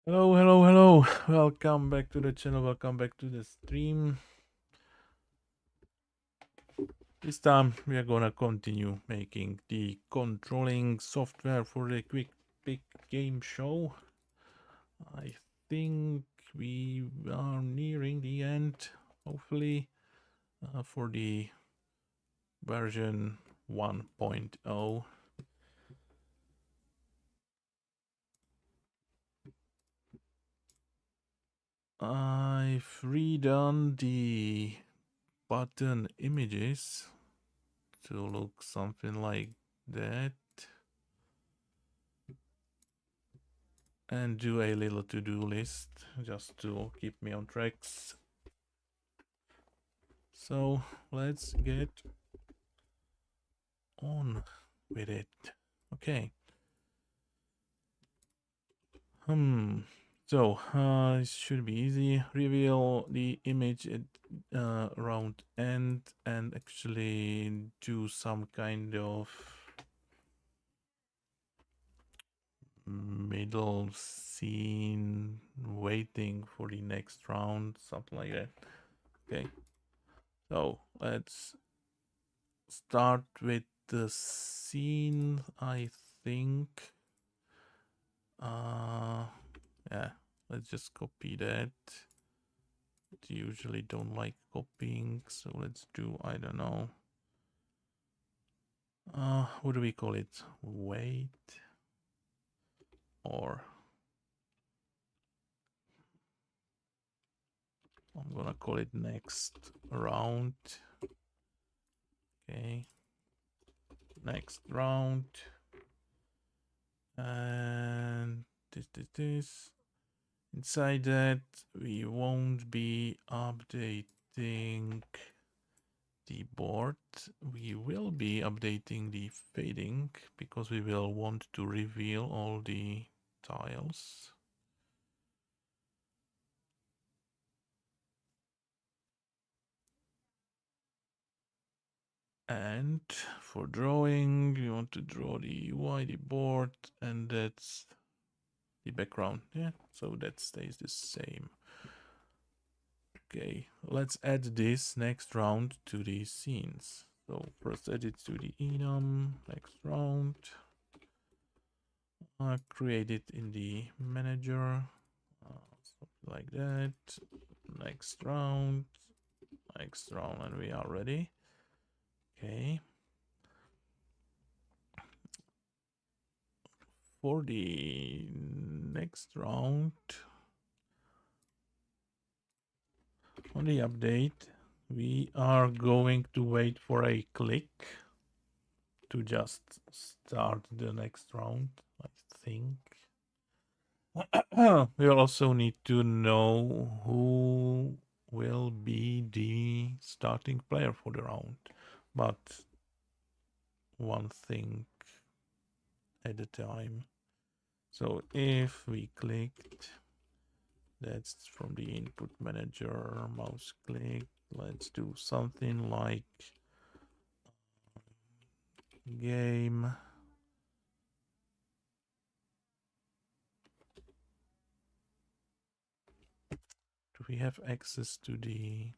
Hello, hello, hello. Welcome back to the channel. Welcome back to the stream. This time we are gonna continue making the controlling software for the QuickPic game show. I think we are nearing the end, hopefully, for the version 1.0. I've redone the button images to look something like that and do a little to-do list just to keep me on tracks. So let's get on with it. Okay. So it should be easy. Reveal the image at around end and actually do some kind of middle scene waiting for the next round, something like that. Okay. So let's start with the scene, I think. Yeah, let's just copy that. Usually don't like copying, so let's do, I don't know. What do we call it? Wait. Or I'm gonna call it next round. Okay. Next round. And this. Inside that, we won't be updating the board. We will be updating the fading because we will want to reveal all the tiles. And for drawing, we want to draw the UI, the board, and that's the background. Yeah, so that stays the same. Okay, let's add this next round to the scenes. So first add it to the enum, next round. Create it in the manager, something like that. Next round, and we are ready. Okay. For the next round, on the update, we are going to wait for a click to just start the next round, I think. We also need to know who will be the starting player for the round, but one thing at a time. So if we clicked, that's from the input manager, mouse click. Let's do something like game. Do we have access to the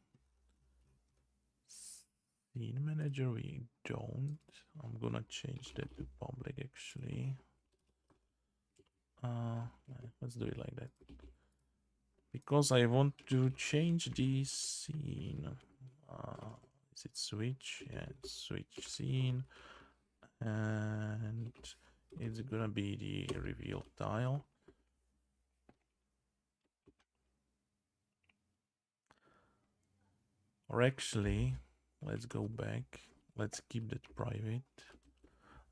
scene manager? We don't. I'm gonna change that to public actually. Let's do it like that. Because I want to change the scene. Is it switch? Yeah, switch scene. And it's gonna be the reveal tile. Or actually, let's go back. Let's keep that private.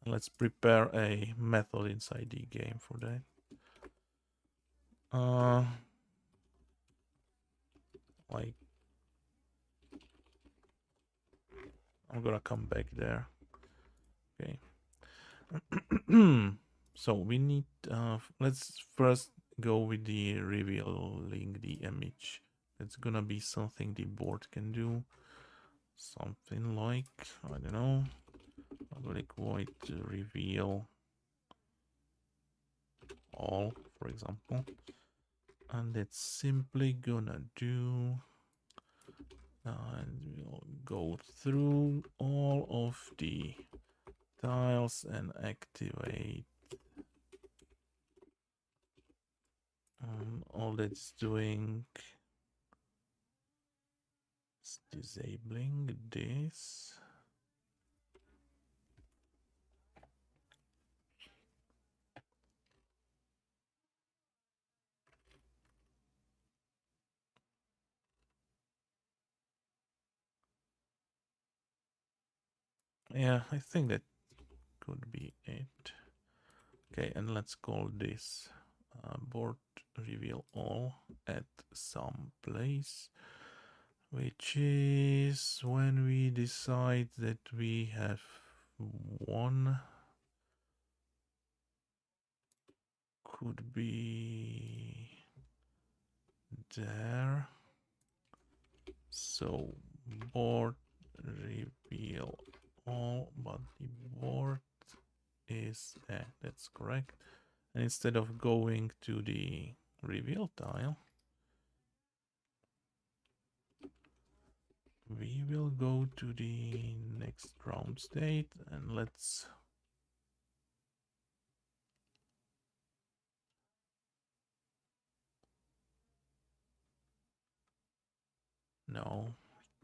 And let's prepare a method inside the game for that. Like, I'm gonna come back there. Okay. So we need, let's first go with the revealing the image. It's gonna be something the board can do. Something like, I don't know, public void to reveal all, for example. And it's simply gonna do, and we'll go through all of the tiles and activate all that's doing is disabling this. Yeah, I think that could be it. Okay, and let's call this board reveal all at some place, which is when we decide that we have one, could be there. So board reveal all, but the board is that's correct. And instead of going to the reveal tile, we will go to the next round state and let's no,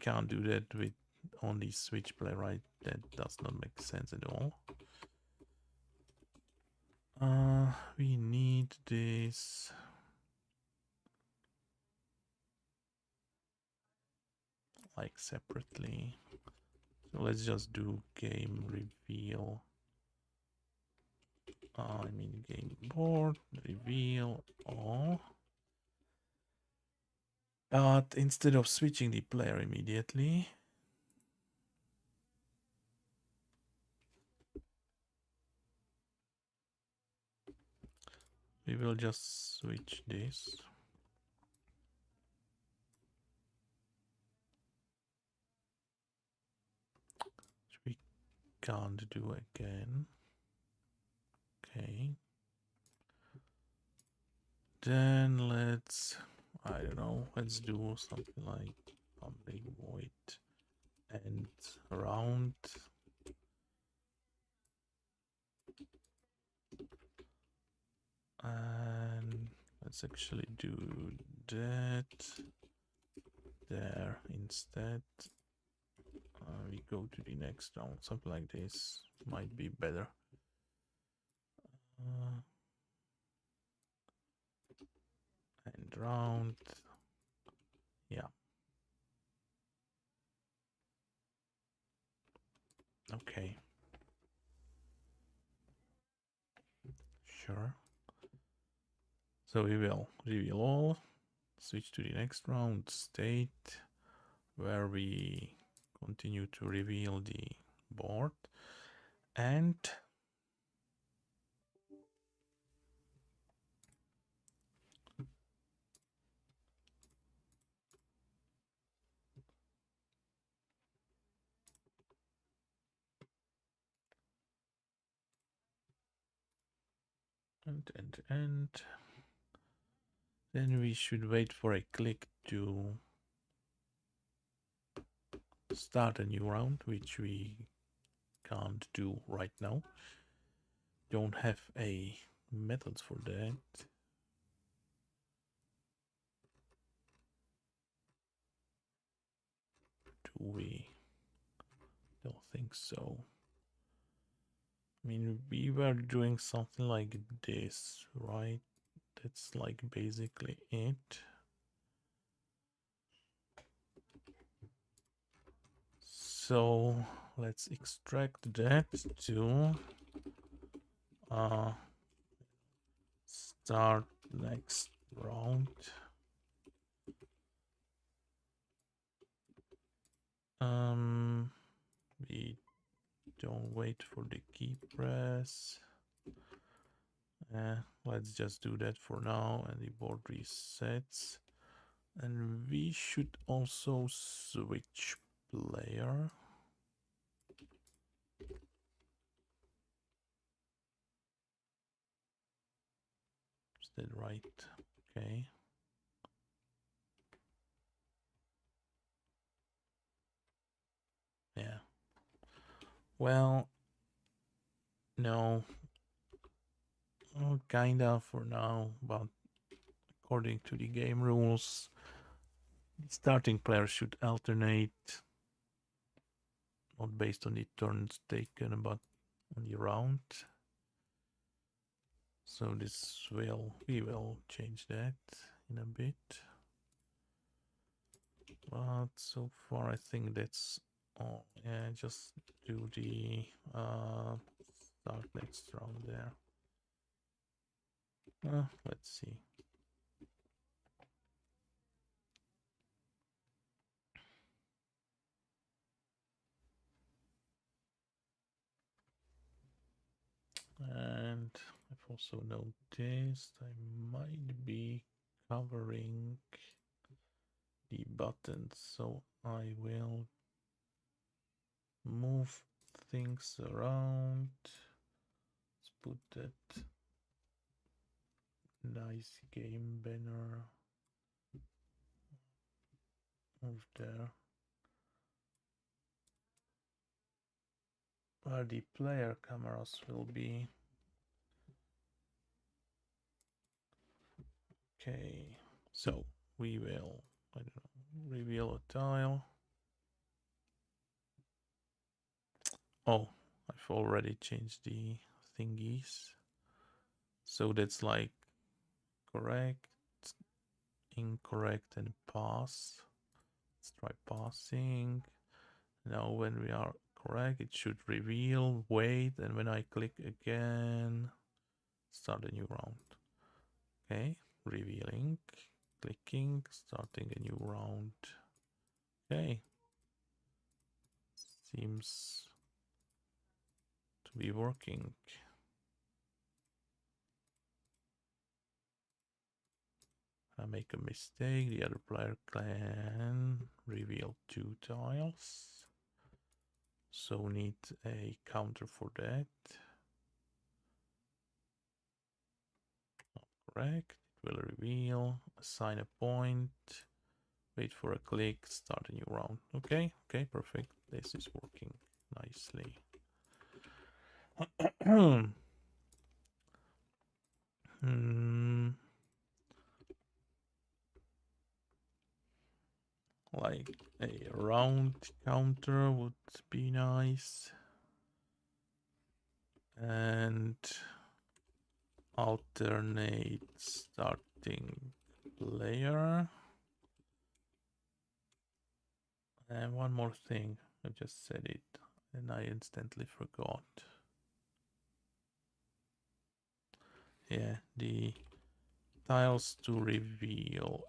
can't do that with only switch play, right? That does not make sense at all. We need this like separately. So let's just do game reveal. I mean game board reveal all. But instead of switching the player immediately, we will just switch this. Which we can't do again. Okay. Then let's, I don't know, let's do something like public void and round. And let's actually do that there instead. We go to the next round, something like this might be better. And round, yeah. Okay. Sure. So we will reveal all, switch to the next round state, where we continue to reveal the board, and then we should wait for a click to start a new round, which we can't do right now. Don't have a method for that. Do we? Don't think so. I mean, we were doing something like this, right? That's like basically it. So let's extract that to start next round. We don't wait for the key press. Let's just do that for now, and the board resets. And we should also switch player. Is that right? Okay. Well, no, kinda for now, but according to the game rules, the starting player should alternate, not based on the turns taken, but on the round. So we will change that in a bit. But so far I think that's all. Yeah, just do the start next round there. Let's see. And I've also noticed I might be covering the buttons, so I will move things around. Let's put that nice game banner over there. Where the player cameras will be. Okay, so we will, I don't know, reveal a tile. Oh, I've already changed the thingies. So that's like correct, incorrect, and pass. Let's try passing. Now when we are correct, it should reveal, wait, and when I click again, start a new round. Okay, revealing, clicking, starting a new round. Okay, seems to be working. I make a mistake, the other player can reveal 2 tiles. So need a counter for that. Correct, it will reveal, assign a point, wait for a click, start a new round. Okay, perfect. This is working nicely. Like a round counter would be nice. And alternate starting player. And one more thing, I just said it and I instantly forgot. Yeah, the tiles to reveal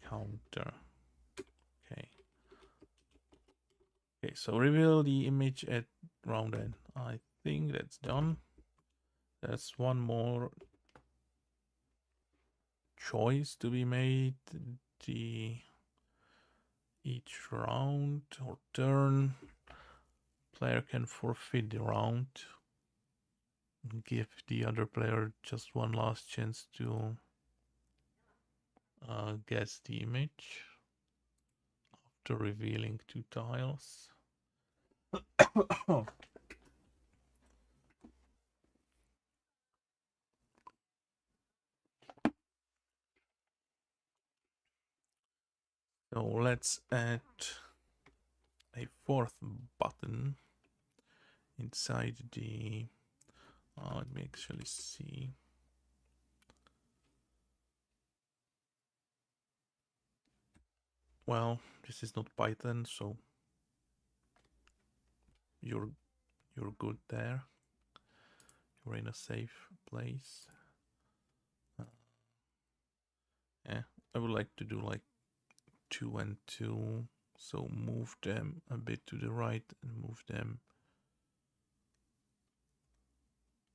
counter. Okay. Okay, so reveal the image at round end. I think that's done. There's one more choice to be made. The each round or turn, player can forfeit the round. Give the other player just one last chance to guess the image after revealing 2 tiles. So let's add a 4th button inside the. Let me actually see. Well, this is not Python, so you're good there. You're in a safe place. Yeah, I would like to do like 2 and 2. So move them a bit to the right and move them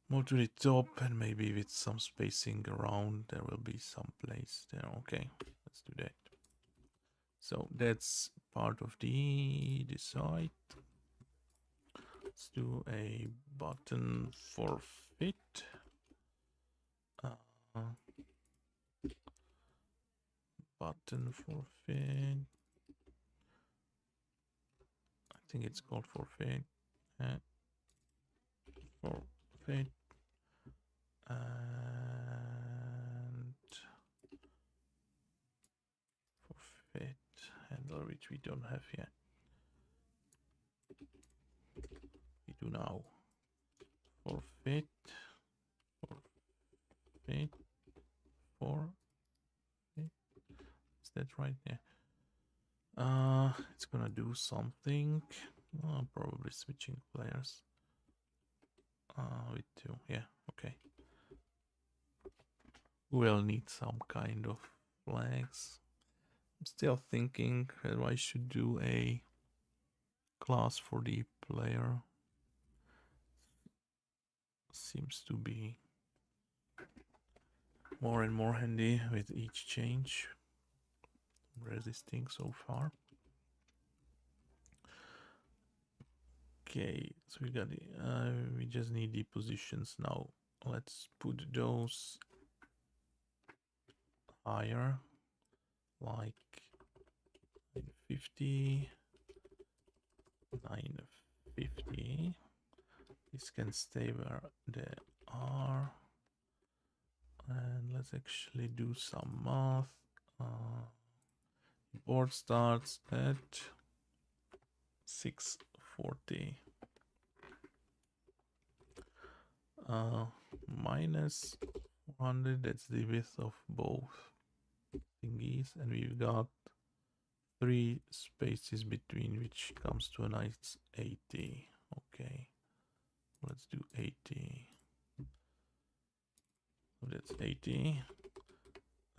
more to the top, and maybe with some spacing around there will be some place there. Okay, let's do that. So that's part of the site. Let's do a button for fit. Button for fit. I think it's called forfeit. forfeit and forfeit handler, which we don't have yet. We do now. Forfeit, forfeit, forfeit. Is that right? Yeah. It's gonna do something. Probably switching players. With two. Yeah. Okay. We'll need some kind of flags. I'm still thinking that I should do a class for the player. Seems to be more and more handy with each change. Resisting so far. Okay, so we got the, we just need the positions now. Let's put those higher, like 950, 950. This can stay where they are. And let's actually do some math. Board starts at 640. Minus 400, that's the width of both thingies, and we've got 3 spaces between, which comes to a nice 80. Okay, let's do 80. So that's 80.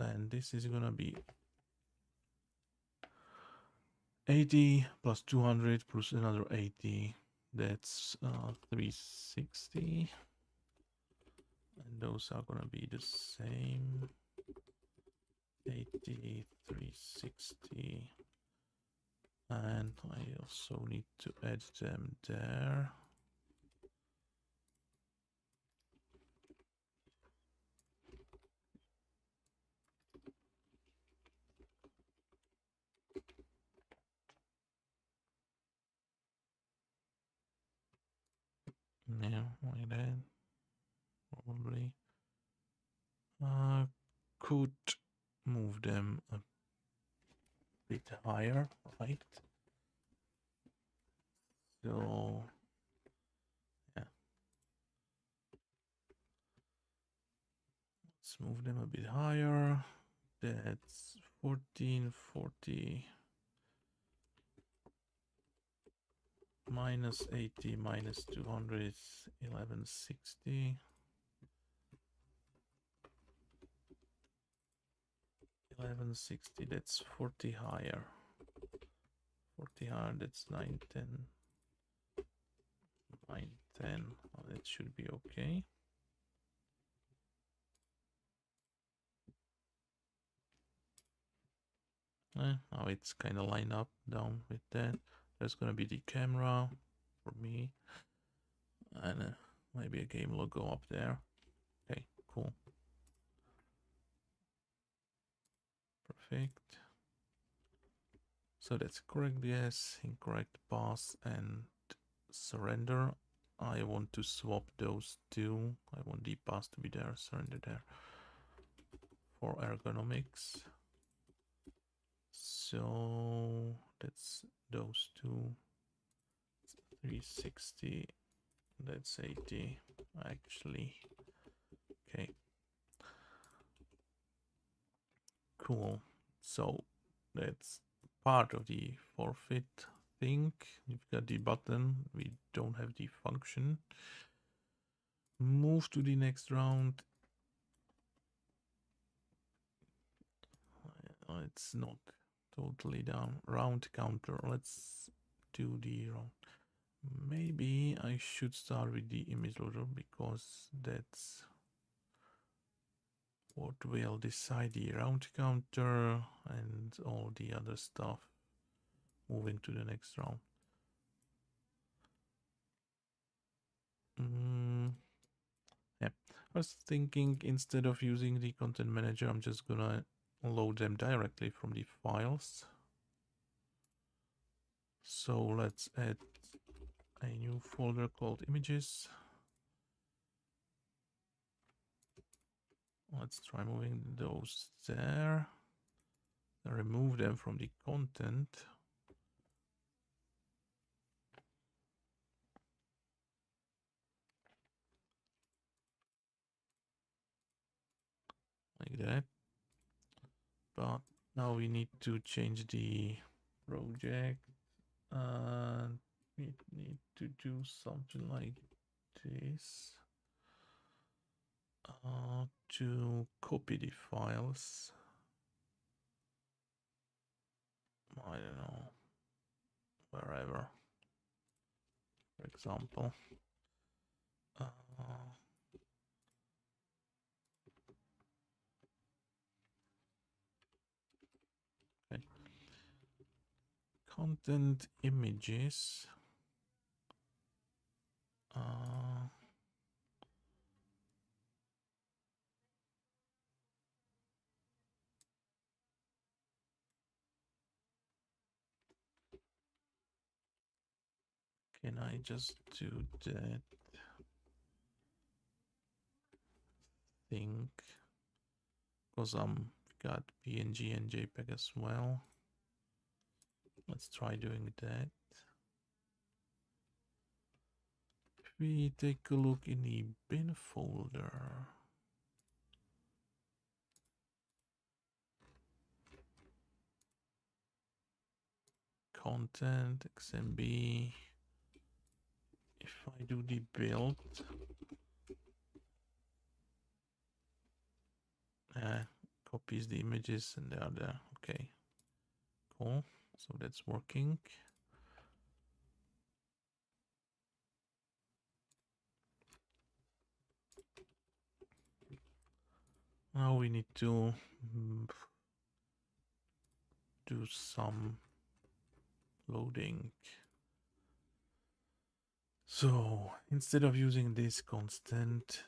And this is gonna be 80 plus 200 plus another 80. That's 360. And those are gonna be the same. 80, 360. And I also need to add them there. Yeah, like that. Probably. Could move them a bit higher, right? So, yeah. Let's move them a bit higher. That's 1440 minus 80 minus 200 is 1160. 1160, that's 40 higher. 40 higher, that's 910. 910, oh, that should be okay. Now it's kind of lined up down with that. There's gonna be the camera for me, and maybe a game logo up there. Okay, cool. Perfect. So that's correct, yes, incorrect pass and surrender. I want to swap those two. I want the pass to be there, surrender there for ergonomics. So that's those two. 360, that's 80 actually. Okay, cool. So that's part of the forfeit thing. You've got the button, we don't have the function. Move to the next round. It's not totally down. Round counter. Let's do the round. Maybe I should start with the image loader because that's what will decide the round counter and all the other stuff moving to the next round. Yeah, I was thinking instead of using the content manager, I'm just gonna load them directly from the files. So let's add a new folder called images. Let's try moving those there. Then remove them from the content. Like that. But now we need to change the project. And we need to do something like this. To copy the files. I don't know. Wherever. For example. Okay. Content images. Can I just do that? Think because got PNG and JPEG as well. Let's try doing that. If we take a look in the bin folder, content XMB. If I do the build, copies the images and they are there. Okay, cool. So that's working. Now we need to do some loading. So instead of using this constant,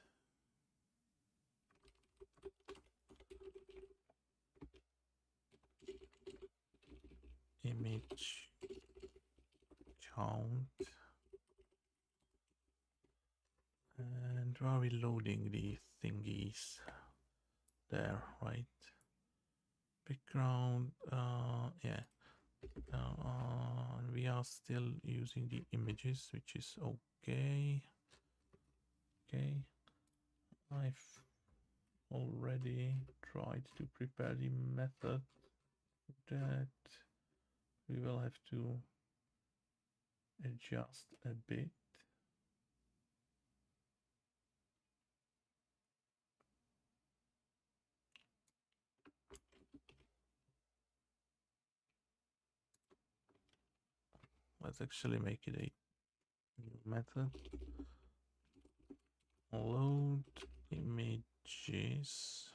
image count, and where are we loading the thingies? There, right? Background, yeah. We are still using the images, which is okay. Okay. I've already tried to prepare the method that we will have to adjust a bit. Let's actually make it a new method. Load images.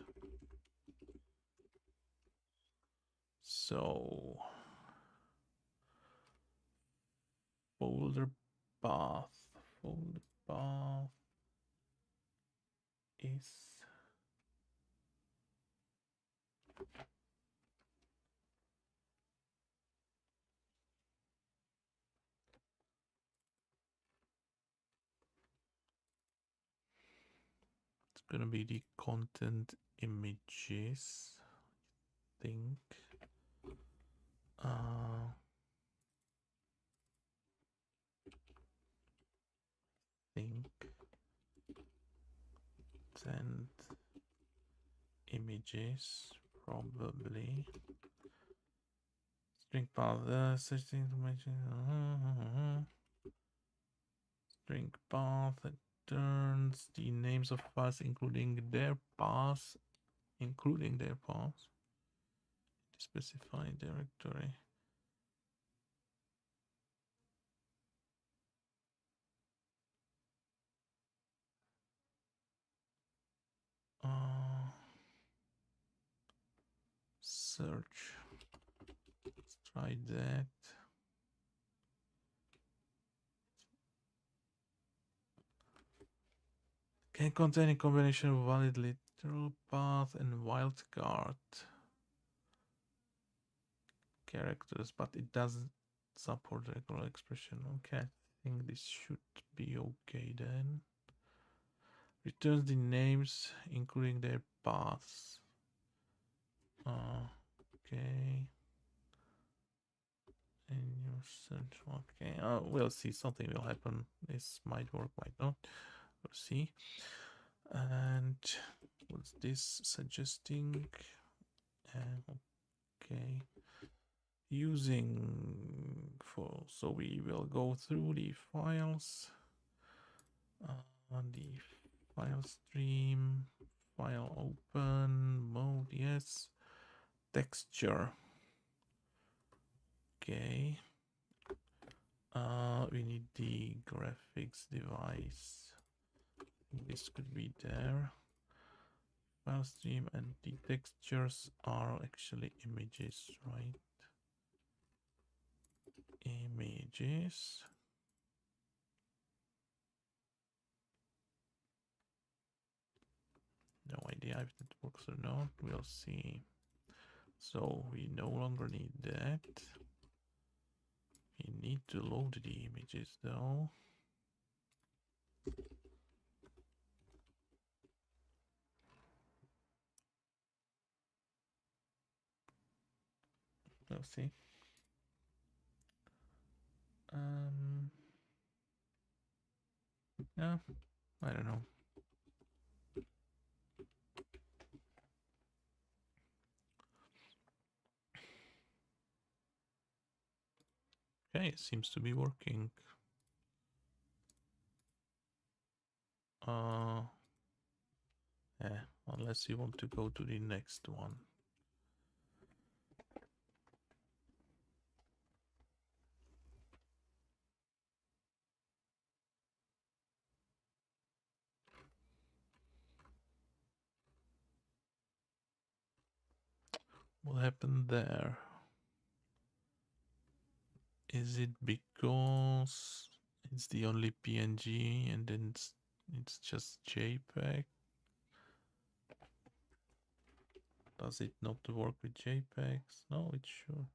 So folder path is it's gonna be the content images, I think. Send images probably string path such information string path returns the names of files including their paths specified directory. Search. Let's try that. Can contain a combination of valid literal path and wildcard characters, but it doesn't support regular expression. Okay, I think this should be okay then. Returns the names, including their paths. Okay. And your central. Okay. We'll see. Something will happen. This might work, might not. We'll see. And what's this suggesting? Okay. Using for, so we will go through the files. The file stream, file open, mode, yes. Texture. Okay. We need the graphics device. This could be there. File stream, and the textures are actually images, right? Images. No idea if that works or not. We'll see. So we no longer need that. We need to load the images though. We'll see. Yeah, I don't know. Okay, it seems to be working. Yeah, unless you want to go to the next one. What happened there? Is it because it's the only PNG and then it's just JPEG? Does it not work with JPEGs? No, it should.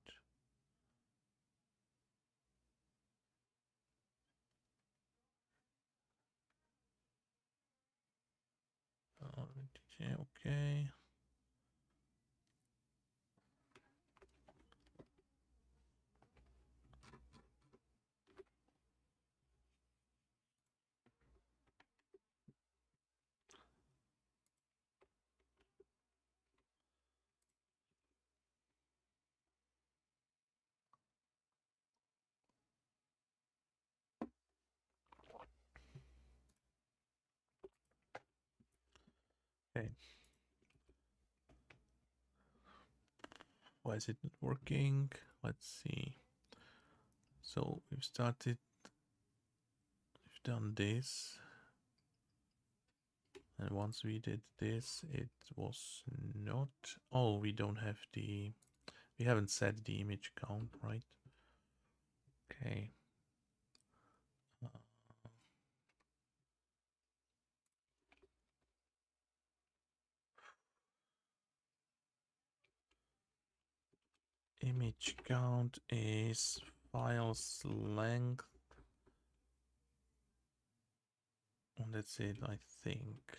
Okay. Okay. Why is it not working? Let's see. So we've done this. And once we did this, it was not. Oh, we don't have we haven't set the image count, right? Okay. Image count is files length. And that's it, I think.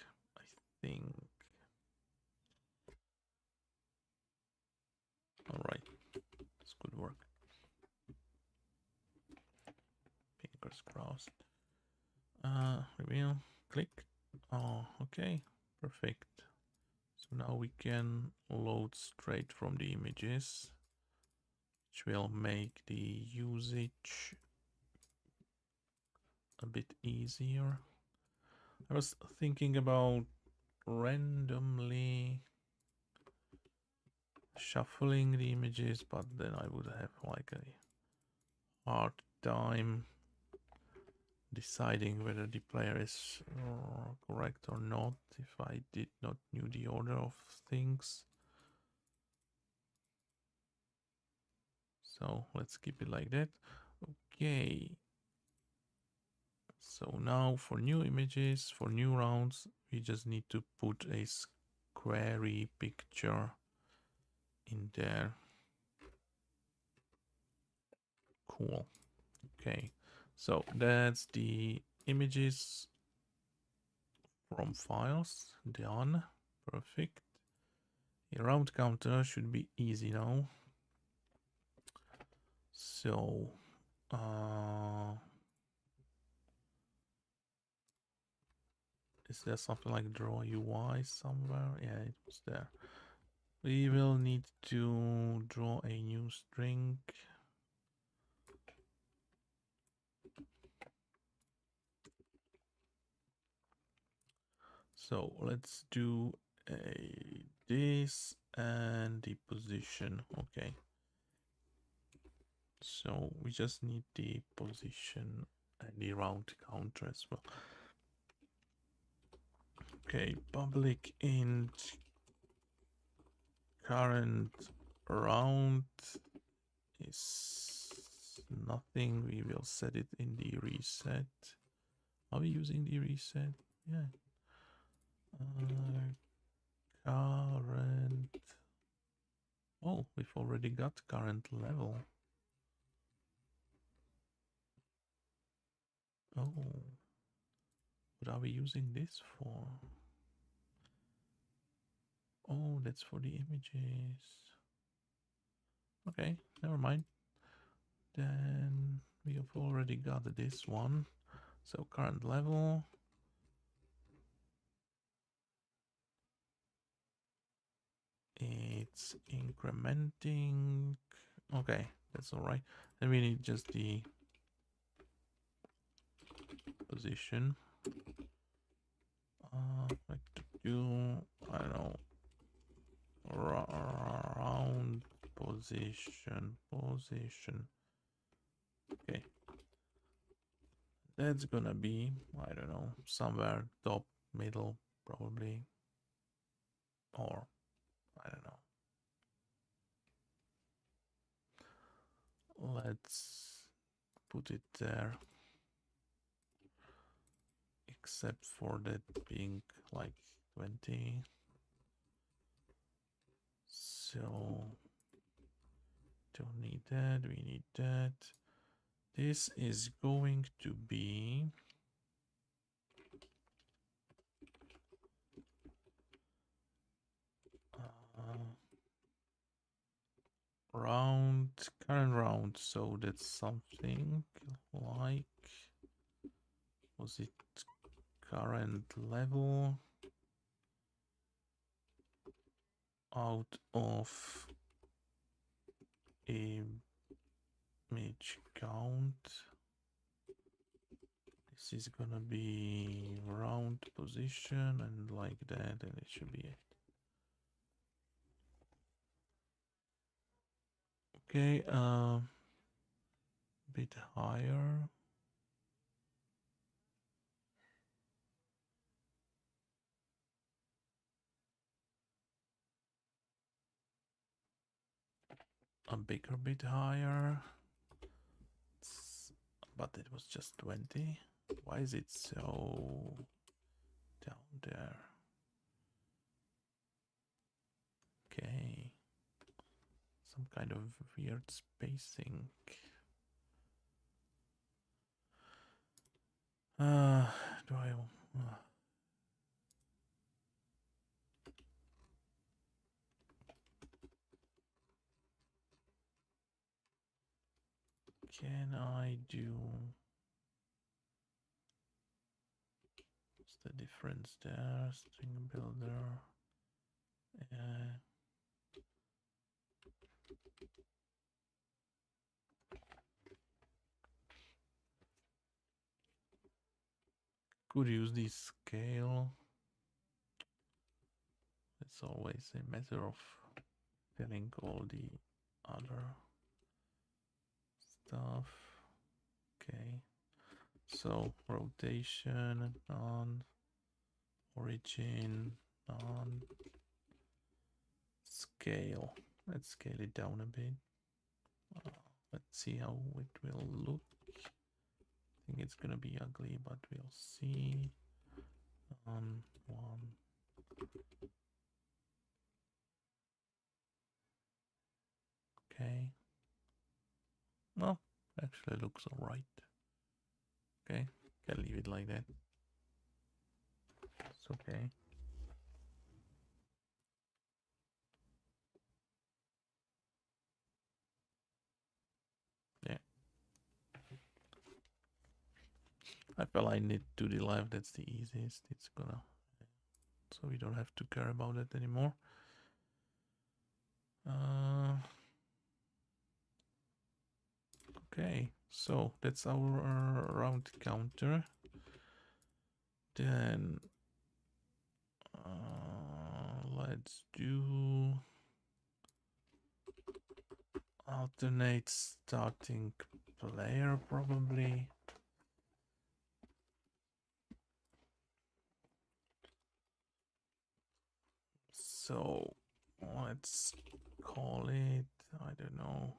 All right, that's good work. Fingers crossed. Reveal, click. Oh, okay, perfect. So now we can load straight from the images, which will make the usage a bit easier. I was thinking about randomly shuffling the images, but then I would have like a hard time deciding whether the player is correct or not if I did not knew the order of things. So let's keep it like that. Okay. So now for new images, for new rounds, we just need to put a squarey picture in there. Cool. Okay. So that's the images from files done. Perfect. A round counter should be easy now. So is there something like draw UI somewhere? Yeah, it was there. We will need to draw a new string. So let's do this and the position. Okay. So we just need the position and the round counter as well. Okay, public int current round is nothing. We will set it in the reset. Are we using the reset? Yeah. Current. Oh, we've already got current level. Oh, what are we using this for? Oh, that's for the images. Okay, never mind. Then we have already got this one. So current level. It's incrementing. Okay, that's all right. And we need just the position. Like to do, I don't know, round position. Okay, that's gonna be, I don't know, somewhere top, middle, probably, or I don't know. Let's put it there, except for that being like 20. So don't need that, we need that. This is going to be round, current round. So that's something like, was it current level out of image count? This is gonna be round position and like that, and it should be it. Okay, bit higher. A bigger bit higher. But it was just 20. Why is it so down there? Okay. Some kind of weird spacing. Do I... Can I do... What's the difference there? String builder. Could use the scale. It's always a matter of filling all the other stuff. Okay. So rotation on, origin on, scale. Let's scale it down a bit. Let's see how it will look. I think it's gonna be ugly, but we'll see. One. Okay. Well, actually looks alright. Okay, can leave it like that. It's okay. Yeah. I feel I need to the left. That's the easiest. It's gonna, so we don't have to care about it anymore. Okay, so that's our round counter. Then let's do alternate starting player probably. So let's call it, I don't know,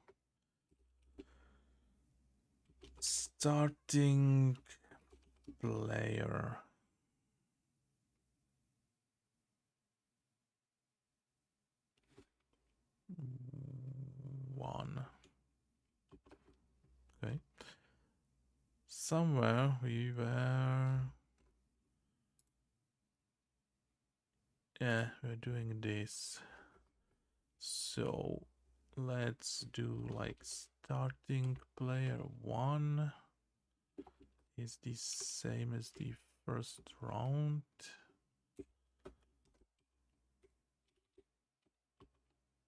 starting player. One. Okay. Somewhere we were, yeah, we're doing this. So let's do like starting player one is the same as the first round.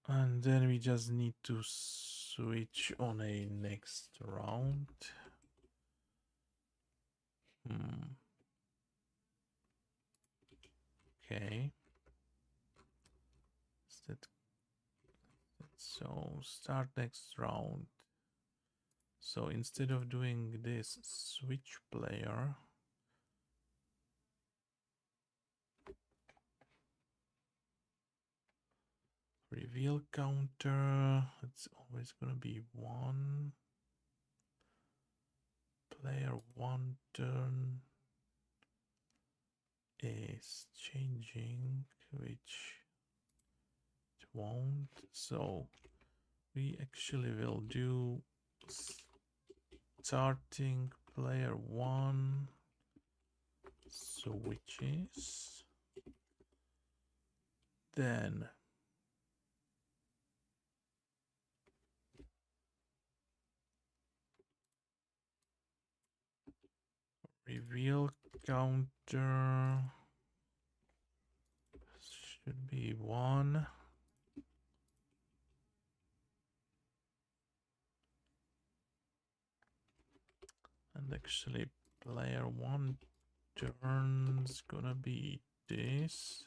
And then we just need to switch on a next round. Okay. Is that so? Start next round. So instead of doing this switch player, reveal counter, it's always gonna be one. Player one turn is changing, which it won't. So we actually will do starting player one switches, then reveal counter should be one. And actually player one turn's gonna be this.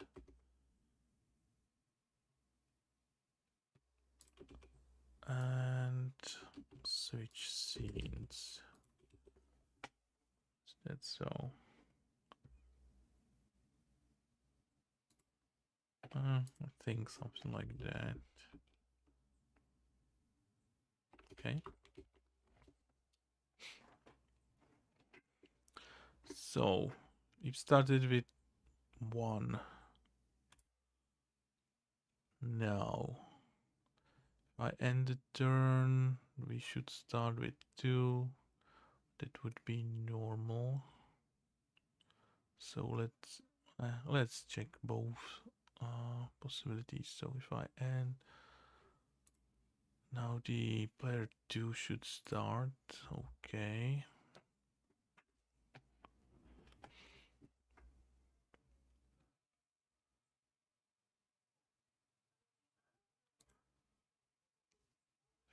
And switch scenes. That's so. I think something like that. Okay. So we've started with one. Now, if I end the turn, we should start with two. That would be normal. So let's check both possibilities. So if I end, now the player two should start. Okay.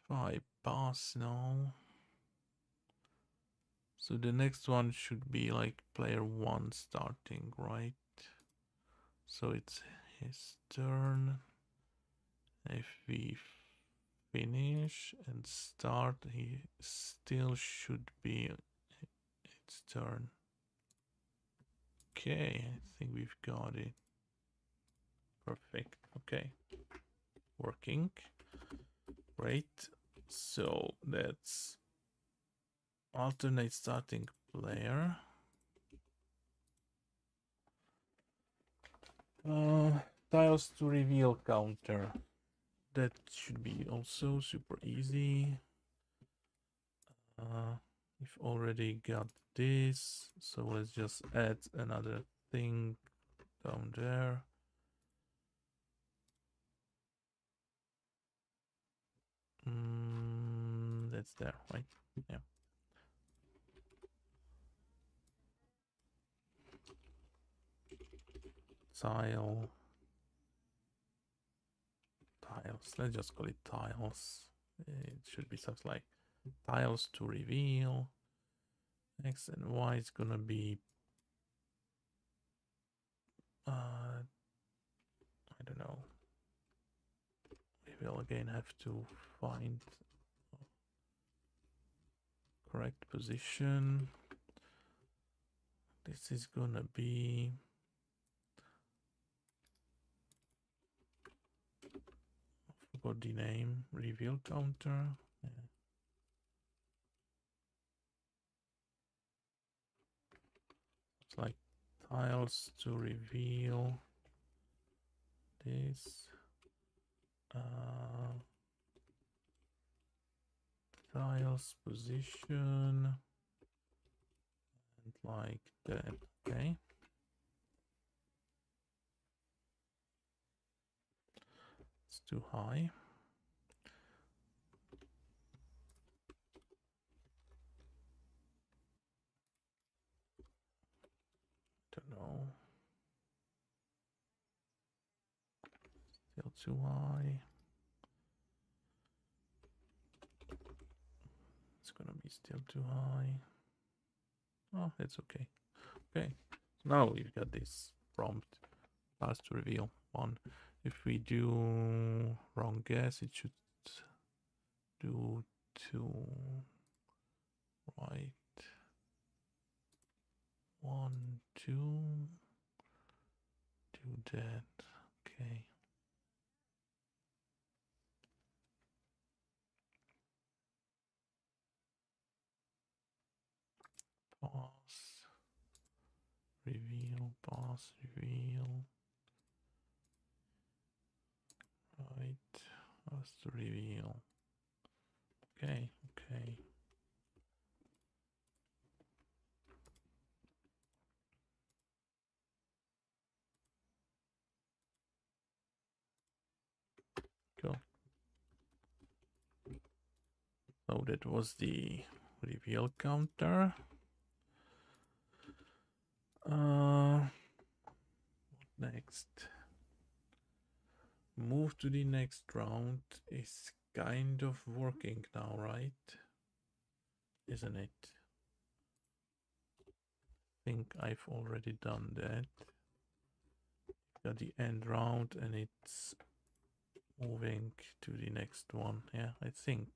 If I pass now, so the next one should be like player one starting, right? So it's his turn. If we finish and start, he still should be its turn. Okay, I think we've got it. Perfect. Okay. Working. Great. So that's alternate starting player. Tiles to reveal counter. That should be also super easy. We've already got this, so let's just add another thing down there. That's there, right? Yeah. Tiles. Let's just call it tiles. It should be something like tiles to reveal. X and Y is gonna be I don't know. We will again have to find correct position. This is gonna be forgot the name, reveal counter. Yeah. It's like tiles to reveal this. Tiles position and like that. Okay. It's too high. Don't know. Still too high. It's gonna be still too high. Oh, it's okay. Okay. So now we've got this prompt. Pass to reveal 1. If we do wrong guess, it should do 2. Right. 1, 2. Do that. Okay. Pause. Reveal. Pause. Reveal. Right. Pause to reveal. Okay. Okay. Go. So that was the reveal counter. Next. Move to the next round is kind of working now, right? Isn't it? I think I've already done that. Got the end round and it's moving to the next one. Yeah, I think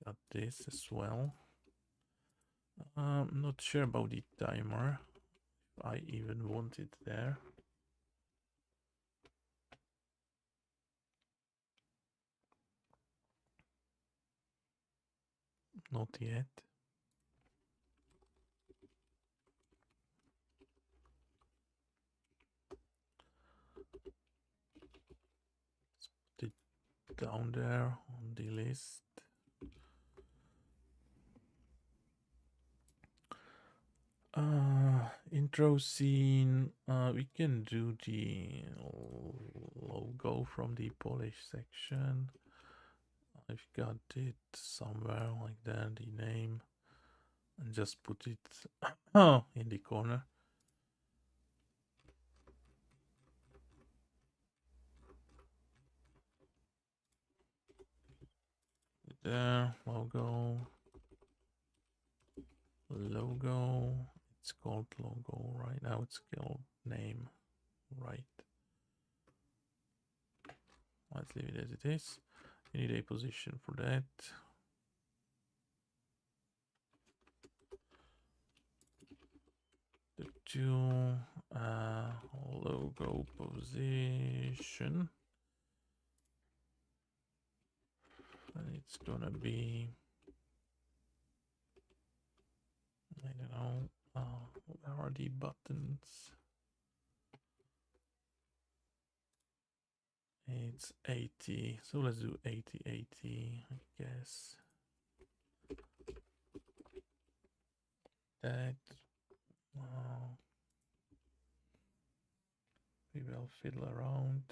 got this as well. I'm not sure about the timer. If I even want it there. Not yet. Let's put it down there on the list. Intro scene. We can do the logo from the polish section. I've got it somewhere like that, the name, and just put it in the corner. There, logo. It's called logo right now. It's called name, right? Let's leave it as it is. You need a position for that. The two logo position, and it's gonna be, I don't know, where are the buttons? It's 80, so let's do 80, 80, I guess. that. We will fiddle around.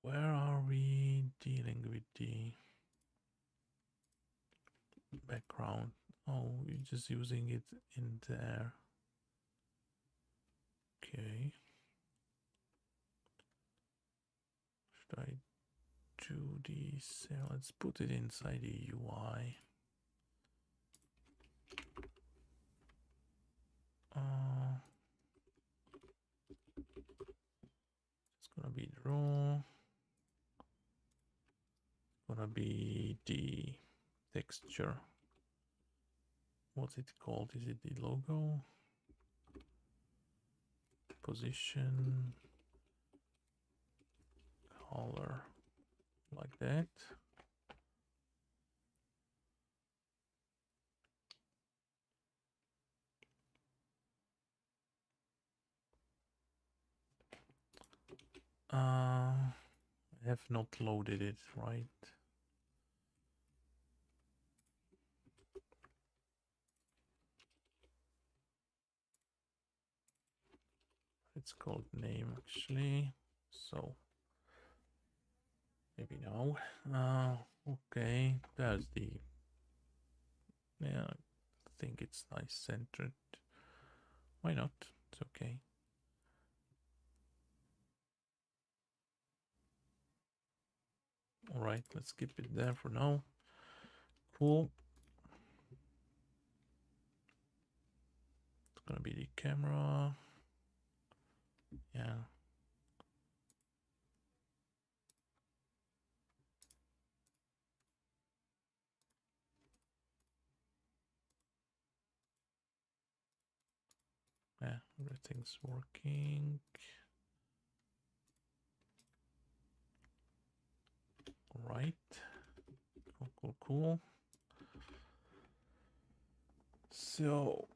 Where are we dealing with the background? Oh, we're just using it in there. Okay. Should I do this? Let's put it inside the UI. It's gonna be draw. Gonna be the texture. What's it called? Is it the logo? Position, color, like that. I have not loaded it, right? It's called name actually. So maybe now. Okay, there's the. Yeah, I think it's nice centered. Why not? It's okay. All right, let's keep it there for now. Cool. It's gonna be the camera. Yeah. Yeah, everything's working. All right. Cool, cool, cool. So,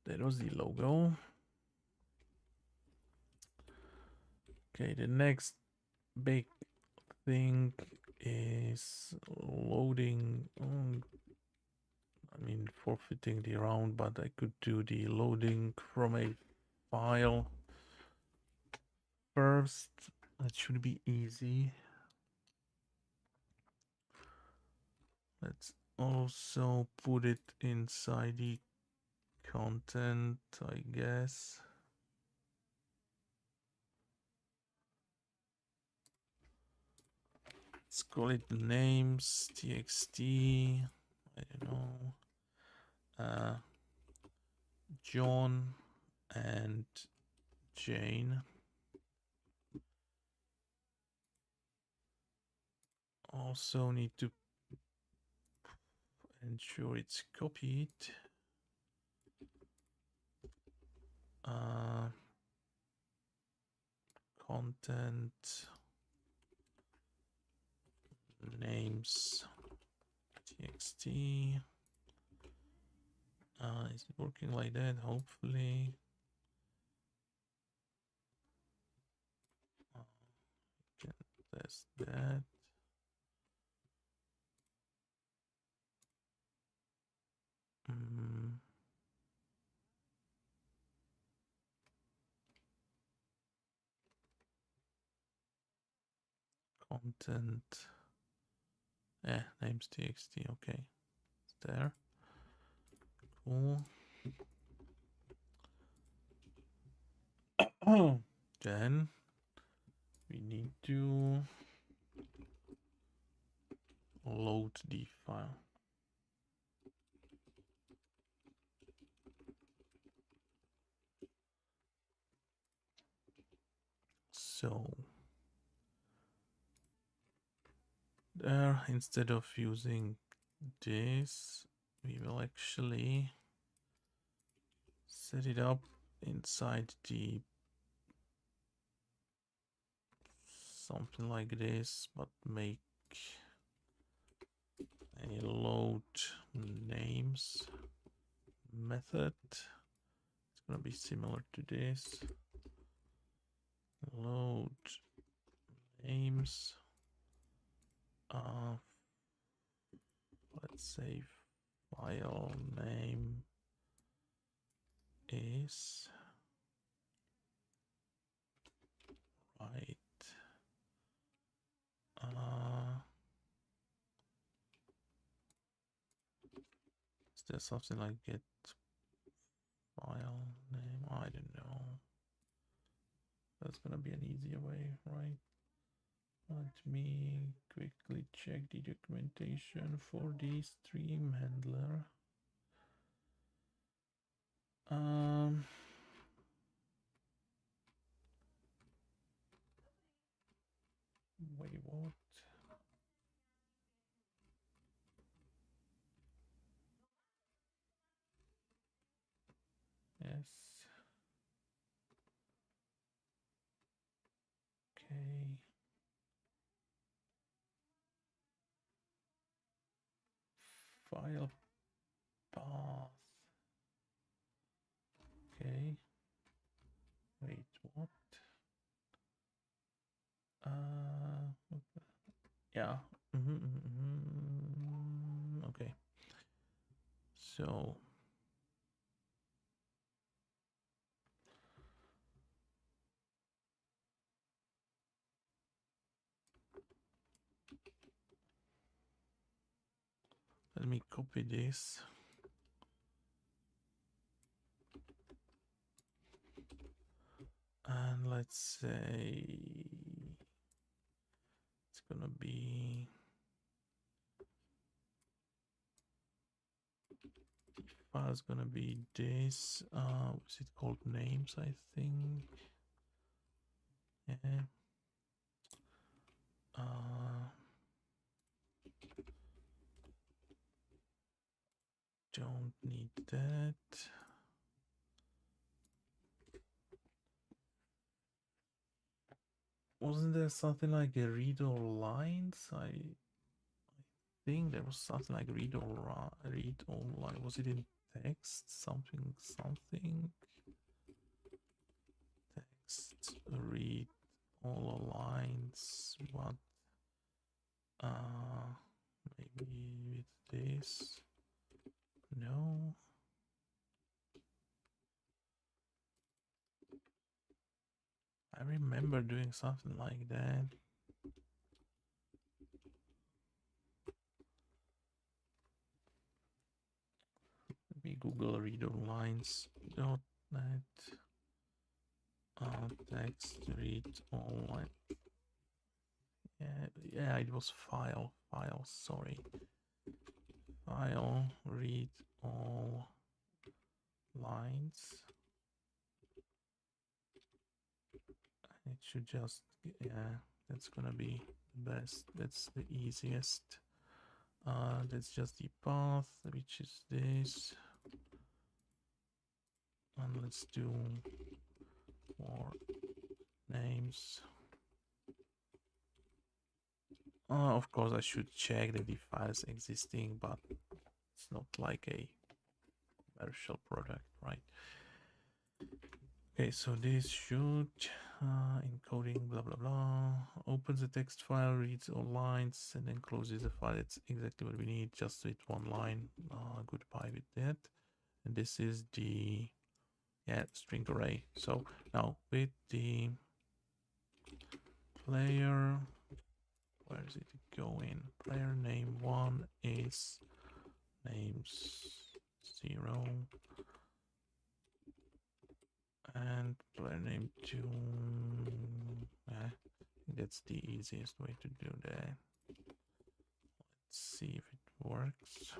that was the logo. Okay, the next big thing is loading. I mean, forfeiting the round, but I could do the loading from a file first. That should be easy. Let's also put it inside the content, I guess. Let's call it names txt. I don't know. John and Jane. Also need to ensure it's copied. Content names txt. Is it working like that? Hopefully. Can test that. Content. Names txt. Okay, it's there. Cool. Then we need to load the file. So there, instead of using this, we will actually set it up inside the something like this, but make a load names method. It's gonna be similar to this. Load names. Let's say file name is right. Is there something like get file name? I don't know. That's gonna be an easier way, right? Let me quickly check the documentation for the stream handler. Wait, what? Yes. Okay. File path. Okay. Wait, what? Okay. Yeah. Okay. So let me copy this. And let's say it's gonna be file is gonna be this. What's it called? Names, I think. Yeah. Don't need that. Wasn't there something like a read all lines? I think there was something like read all line. Was it in text? Something. Text read all lines. What? Maybe with this. No. I remember doing something like that. Maybe Google read all lines dot net. Text read all line. Yeah, it was file. Sorry. File read all lines. It should just, yeah, that's gonna be the best. That's the easiest. That's just the path, which is this. And let's do more names. Of course, I should check that the file is existing, but it's not like a commercial product, right? Okay, so this should encoding blah blah blah, opens the text file, reads all lines, and then closes the file. It's exactly what we need, just with one line. Goodbye with that. And this is the string array. So now with the player, where is it going? Player name 1 is names 0, and player name 2, that's the easiest way to do that. Let's see if it works.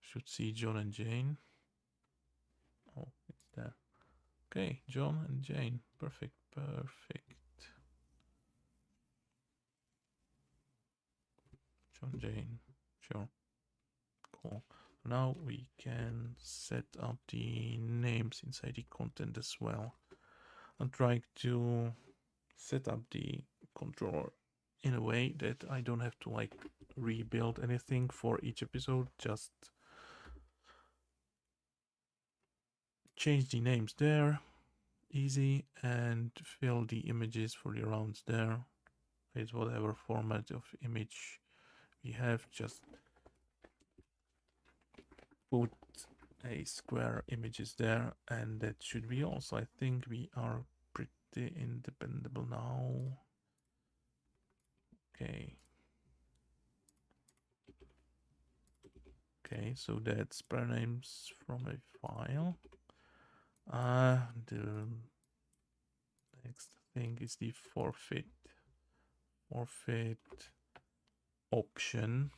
Should see John and Jane. Oh, it's there. Okay, John and Jane. Perfect. John Jane. Sure. Cool. Now we can set up the names inside the content as well. I'm trying to set up the controller in a way that I don't have to like rebuild anything for each episode, just change the names there, easy, and fill the images for the rounds there with whatever format of image we have. Just put a square images there, and that should be all. So I think we are pretty independent now. Okay, so that's pair names from a file. The next thing is the forfeit option.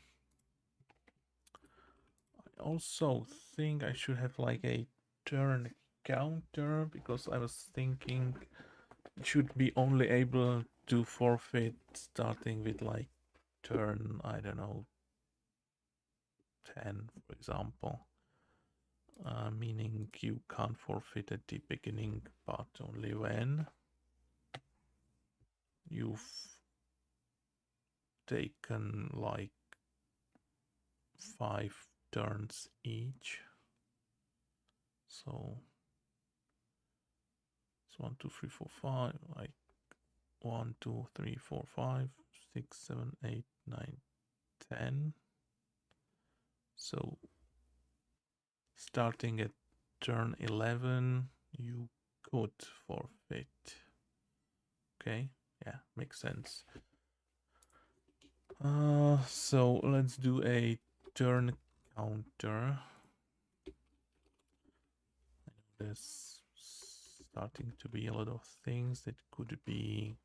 I also think I should have like a turn counter, because I was thinking it should be only able to forfeit starting with like turn, I don't know, 10, for example. Meaning you can't forfeit at the beginning, but only when you've taken like 5 turns each. So it's 1, 2, 3, 4, 5, like 1, 2, 3, 4, 5, 6, 7, 8, 9, 10. So starting at turn 11, you could forfeit. Okay, yeah, makes sense. So let's do a turn counter. There's starting to be a lot of things that could be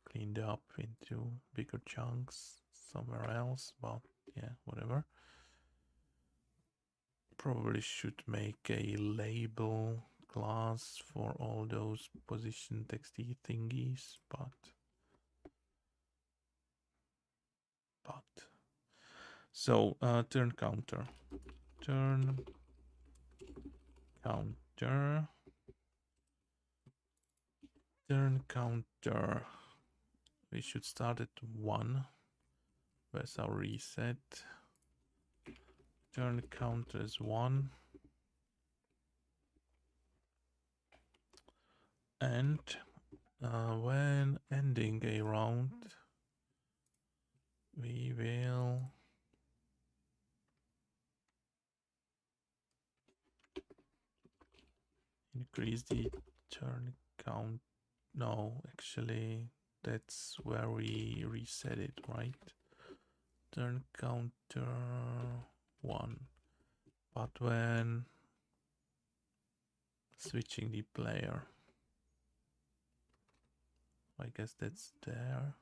cleaned up into bigger chunks somewhere else, but yeah, whatever. Probably should make a label class for all those position texty thingies, but so turn counter we should start at 1. Where's our reset? Turn counter is 1. And when ending a round, we will increase the turn count. No, actually, that's where we reset it, right? Turn counter 1. But when switching the player, I guess that's there.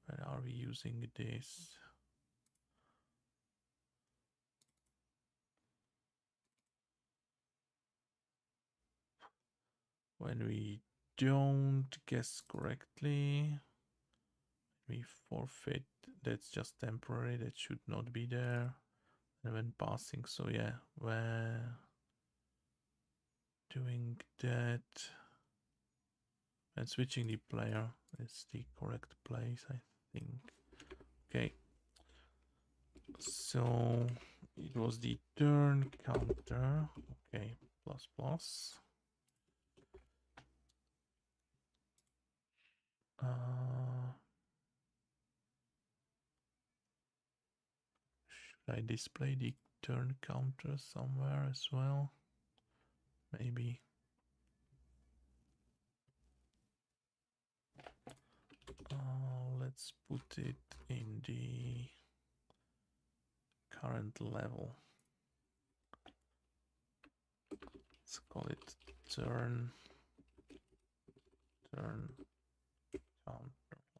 Where are we using this? When we don't guess correctly, we forfeit. That's just temporary, that should not be there. And when passing, so yeah, we're doing that and switching the player is the correct place, I think. Okay, so it was the turn counter. Okay, plus plus. Should I display the turn counter somewhere as well? Maybe. Let's put it in the current level. Let's call it turn counter,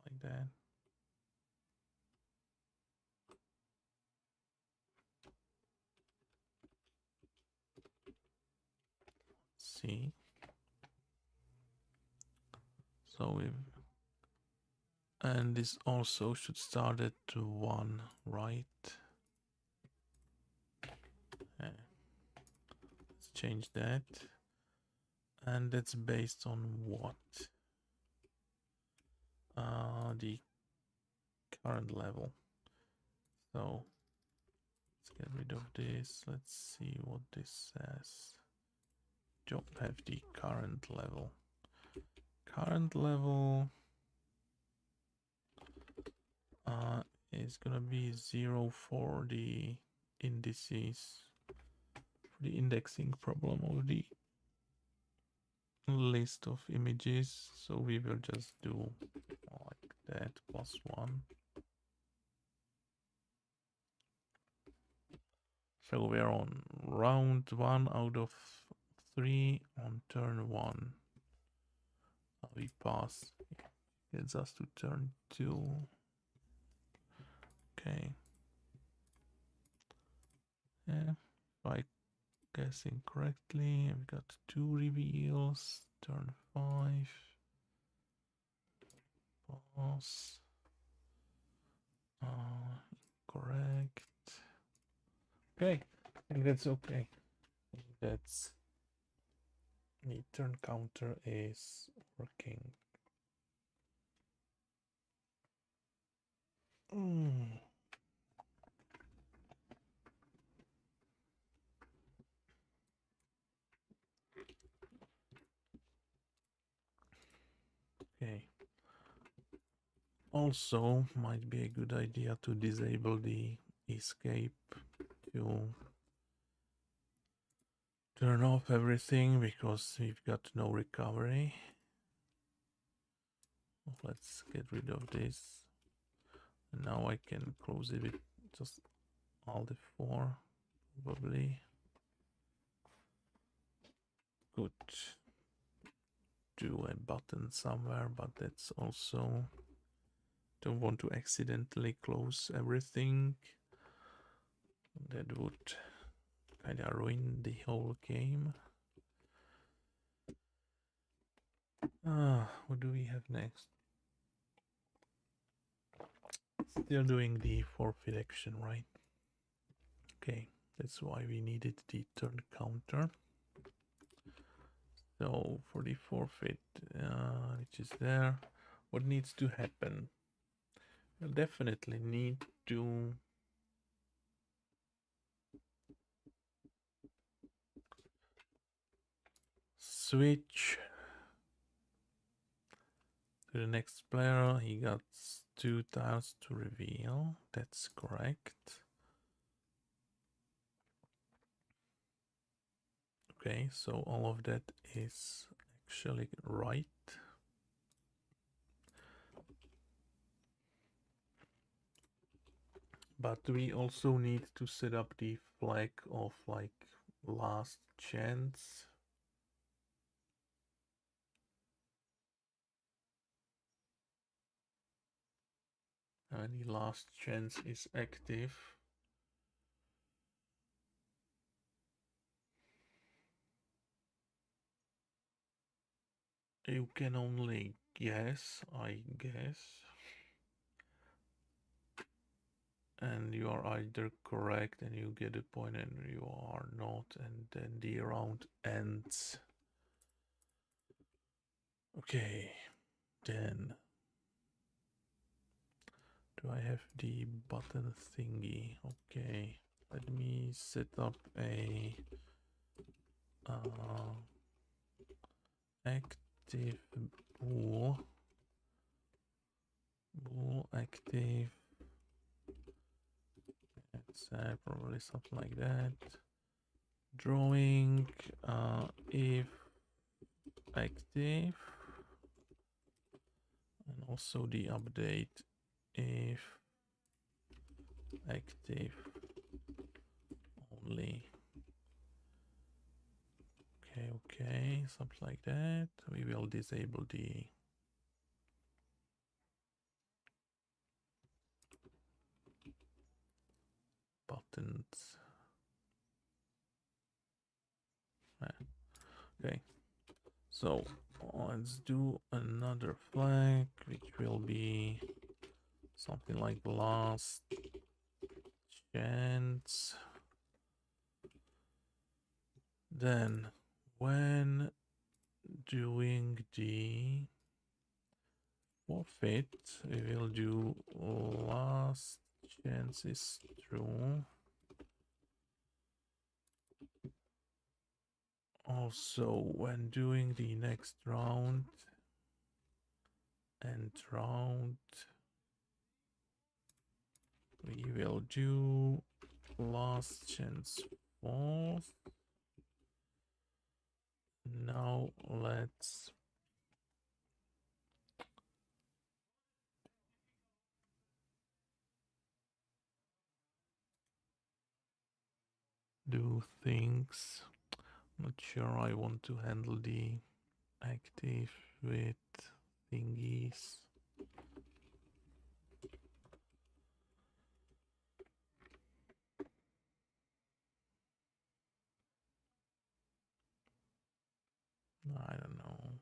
like that. See, so And this also should start at 1, right? Let's change that. And that's based on what? The current level. So let's get rid of this. Let's see what this says. Don't have the current level. Current level is gonna be 0 for the indices, for the indexing problem of the list of images. So we will just do like that, +1. So we're on round 1 out of 3 on turn 1. We pass. Gets us to turn 2. Okay. Yeah, by guessing correctly, we got 2 reveals. Turn 5. Pass. Correct. Okay, I think that's okay. That's the turn counter is working. Okay. Also, might be a good idea to disable the escape to turn off everything because we've got no recovery. Let's get rid of this. And now I can close it with just Alt F4, probably. Could do a button somewhere, but that's also, don't want to accidentally close everything. That would kind of ruin the whole game. What do we have next? Still doing the forfeit action, right? Okay, that's why we needed the turn counter. So for the forfeit, which is there, what needs to happen? We'll definitely need to switch to the next player. He got 2 tiles to reveal. That's correct. Okay, so all of that is actually right. But we also need to set up the flag of like last chance. And the last chance is active. You can only guess, I guess. And you are either correct and you get a point, and you are not, and then the round ends. Okay, then do I have the button thingy? Okay, let me set up a active bool active. Let's say probably something like that. Drawing if active, and also the update if active only. Okay, something like that. We will disable the buttons. Okay, so let's do another flag, which will be something like last chance. Then when doing the forfeit, we will do last chances true. Also, when doing the next round and round, we will do last chance false. Now let's do things. Not sure I want to handle the active with thingies. I don't know.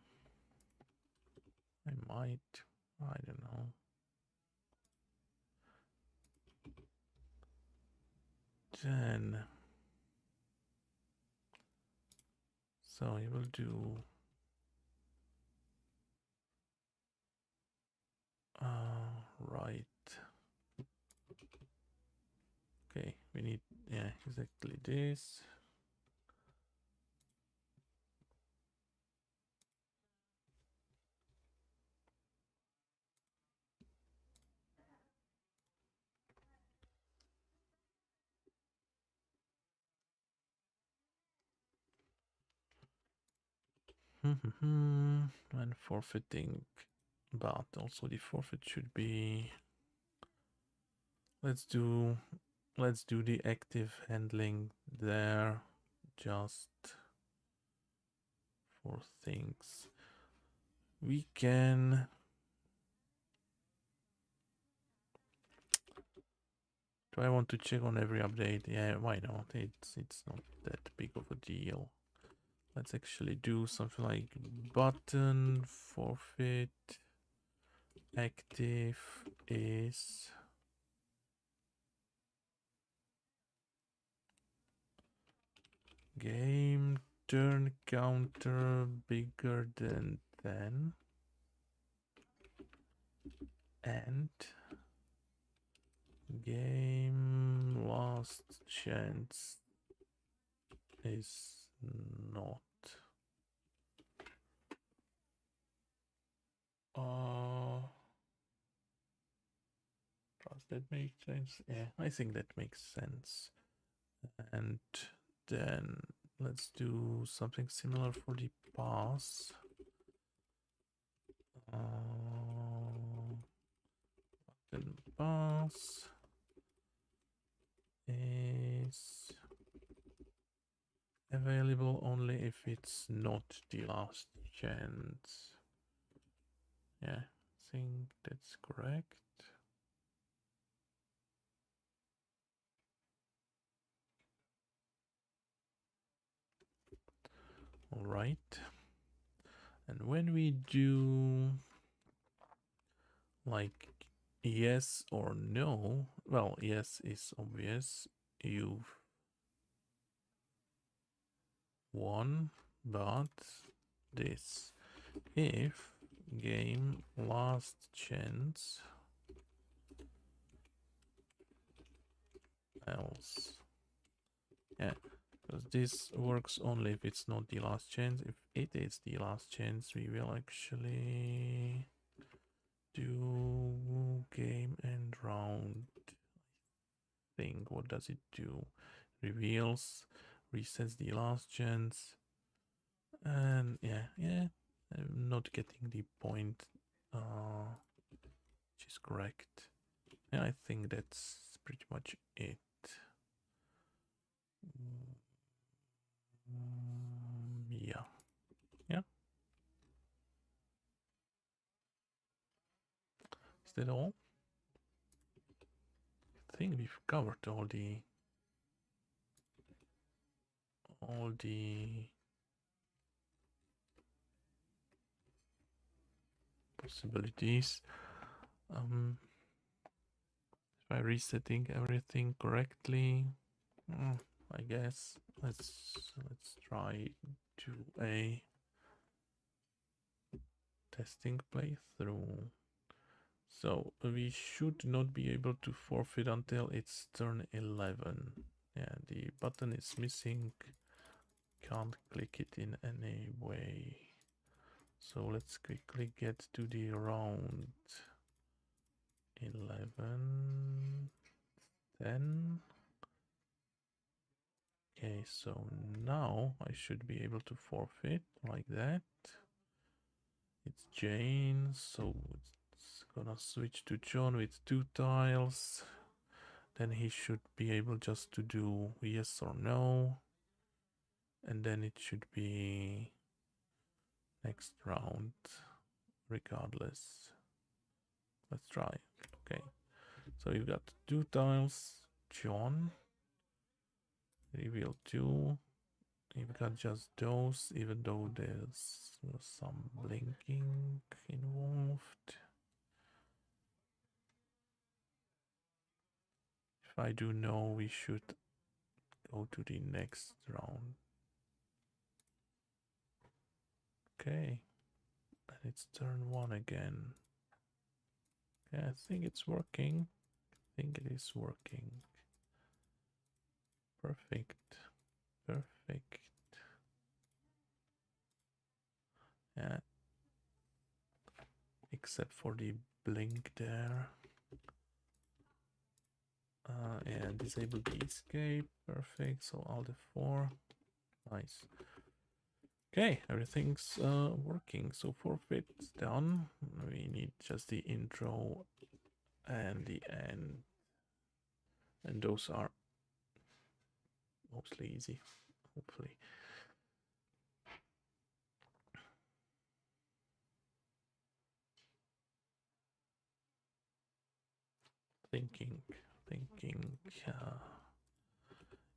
I might. I don't know. Then. So I will do. Right. Okay, we need, yeah, exactly this. And forfeiting, but also the forfeit should be. Let's do the active handling there, just for things. We can. Do I want to check on every update? Yeah, why not? It's not that big of a deal. Let's actually do something like button forfeit active is game turn counter bigger than 10 and game last chance is not. Does that make sense? Yeah, I think that makes sense. And then let's do something similar for the pass. Then pass is available only if it's not the last chance. Yeah, I think that's correct. All right. And when we do like yes or no, well, yes is obvious. You've won, but this if game last chance else. Yeah, because this works only if it's not the last chance. If it is the last chance, we will actually do game and round thing. What does it do? Reveals, resets the last chance, and yeah, I'm not getting the point, which is correct. And I think that's pretty much it. Yeah. Yeah. Is that all? I think we've covered all the possibilities. By resetting everything correctly. I guess let's try to a testing playthrough. So we should not be able to forfeit until it's turn 11. Yeah, the button is missing. Can't click it in any way. So let's quickly get to the round 11, 10. Okay, so now I should be able to forfeit like that. It's Jane, so it's gonna switch to John with 2 tiles. Then he should be able just to do yes or no. And then it should be next round regardless. Let's try. Okay, so you've got 2 tiles, John. Reveal 2. You've got just those, even though there's some blinking involved. If I do know, we should go to the next round. Okay, and it's turn 1 again. Yeah, I think it's working. I think it is working. Perfect. Perfect. Yeah. Except for the blink there. And disable the escape. Perfect. So all the 4. Nice. Okay, everything's working. So forfeit's done. We need just the intro and the end. And those are mostly easy, hopefully. Thinking.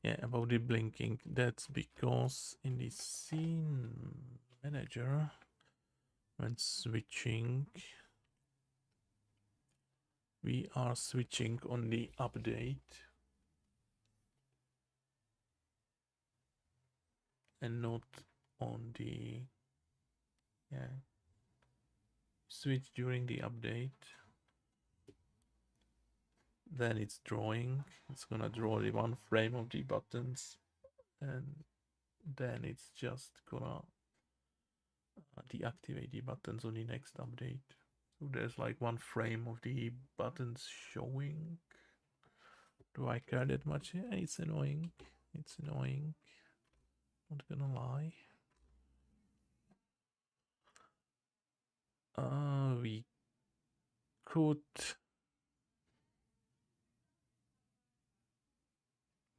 Yeah, about the blinking. That's because in the scene manager, when switching, we are switching on the update and not on the switch during the update. Then it's drawing. It's gonna draw the 1 frame of the buttons, and then it's just gonna deactivate the buttons on the next update. So there's like 1 frame of the buttons showing. Do I care that much? Yeah, it's annoying. It's annoying. Not gonna lie. We could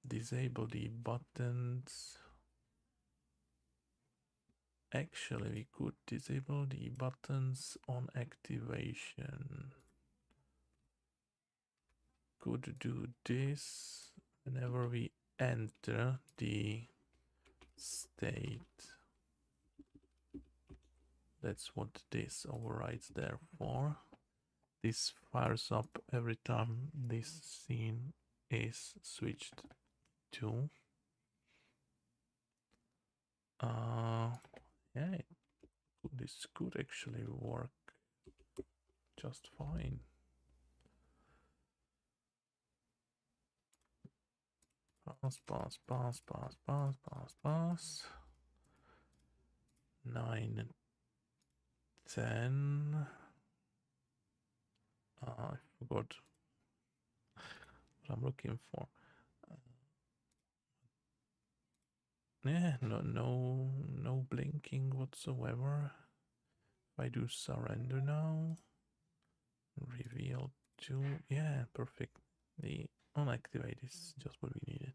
disable the buttons. Actually, we could disable the buttons on activation. Could do this whenever we enter the state. That's what this overrides there for. This fires up every time this scene is switched to. Yeah, this could actually work just fine. Pass. 9 and 10. I forgot what I'm looking for. Yeah, no blinking whatsoever. If I do surrender now, reveal 2. Yeah, perfect. The unactivate is just what we needed.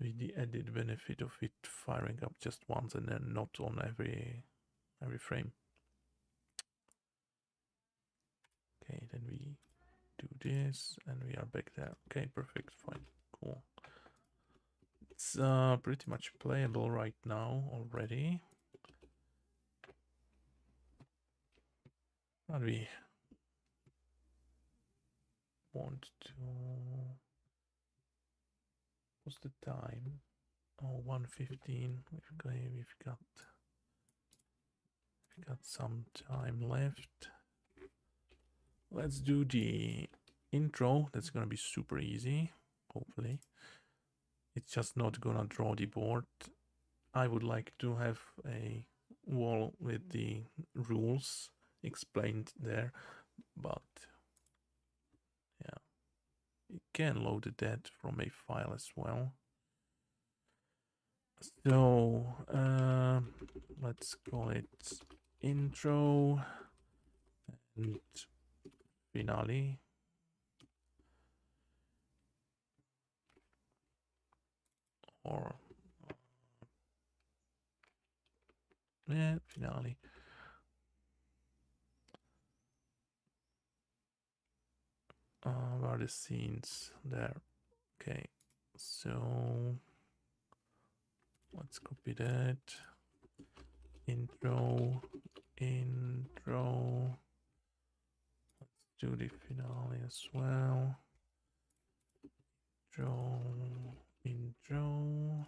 With the added benefit of it firing up just once and then not on every frame. Okay, then we do this and we are back there. Okay, perfect, fine, cool. It's pretty much playable right now already. And we want to... What's the time? Oh, 1:15. We've got some time left. Let's do the intro. That's gonna be super easy, hopefully. It's just not gonna draw the board. I would like to have a wall with the rules explained there, but yeah, you can load that from a file as well. So let's call it intro and finale. Or yeah, finale. Where are the scenes there? Okay, so let's copy that. Intro. Let's do the finale as well. Intro.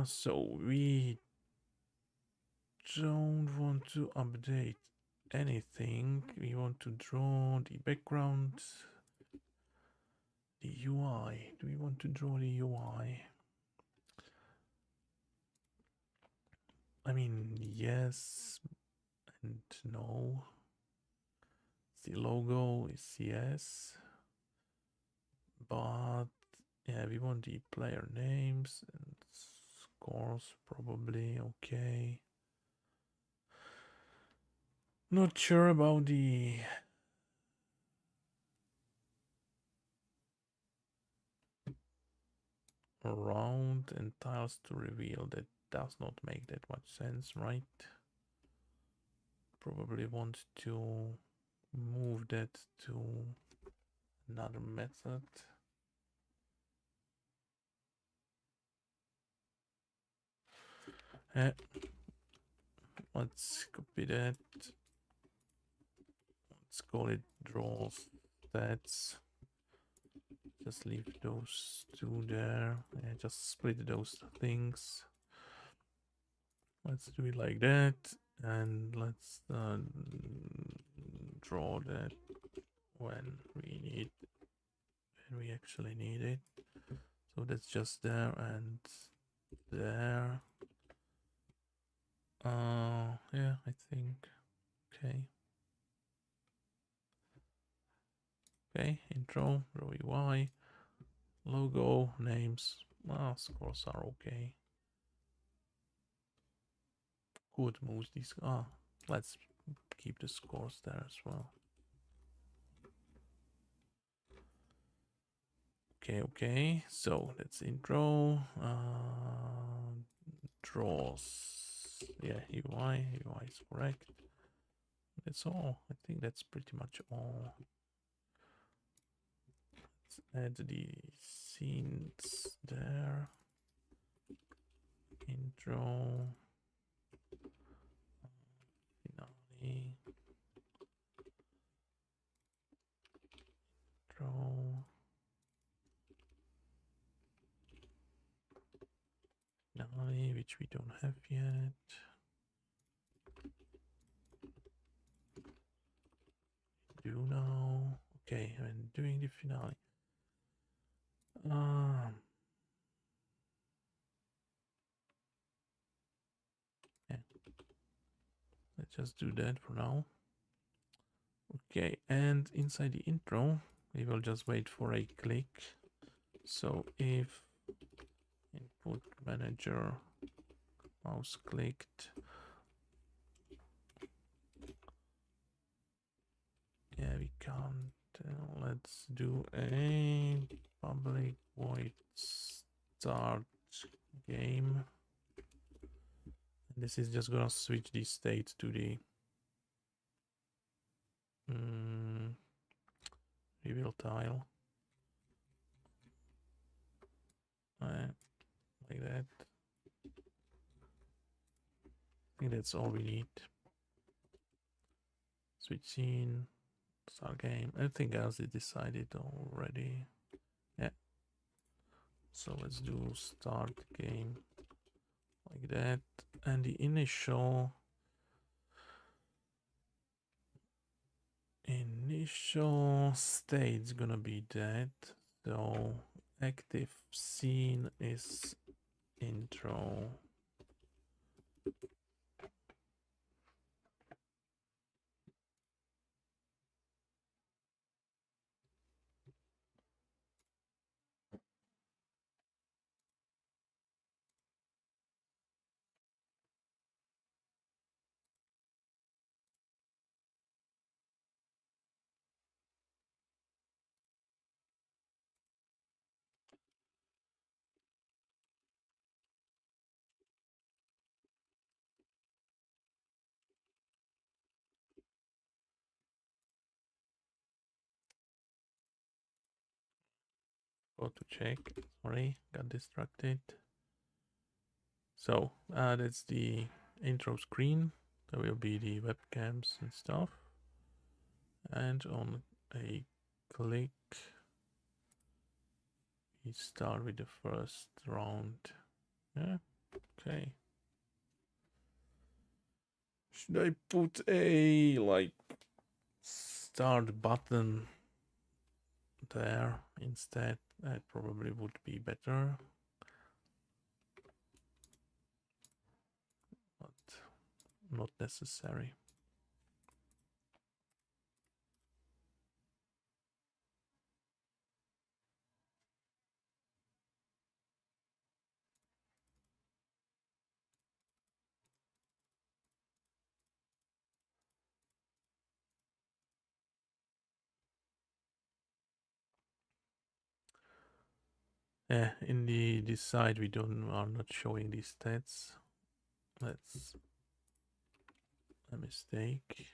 So we don't want to update anything. We want to draw the background, the UI. Do we want to draw the UI? I mean, yes and no. The logo is yes, but yeah, we want the player names and scores probably. Okay. Not sure about the round and tiles to reveal. That does not make that much sense, right? Probably want to move that to another method. Let's copy that. Let's call it draw stats. Just leave those two there. Yeah, just split those things. Let's do it like that, and let's draw that when we actually need it. So that's just there and there. Yeah, I think. Okay, intro, draw UI, logo, names. Scores are okay. Good moves these. Let's keep the scores there as well. Okay. So that's intro. Draws. Yeah, UI is correct. That's all. I think that's pretty much all. Let's add the scenes there. Intro. Finale. Intro. Finale, which we don't have yet. Do now. Okay, I'm doing the finale. Yeah. Let's just do that for now. Okay, and inside the intro, we will just wait for a click. So if input manager mouse clicked, yeah, we can't. Let's do a public void start game. And this is just gonna switch the state to the reveal tile. Like that. I think that's all we need. Switch scene. Start game. Anything else is decided already? Yeah. So let's do start game like that. And the initial state's gonna be that. So active scene is intro. Go to check. Sorry, got distracted. So that's the intro screen. There will be the webcams and stuff. And on a click, we start with the first round. Yeah, okay. Should I put a like start button there instead? That probably would be better. But not necessary. Yeah, in this side we are not showing these stats. That's a mistake.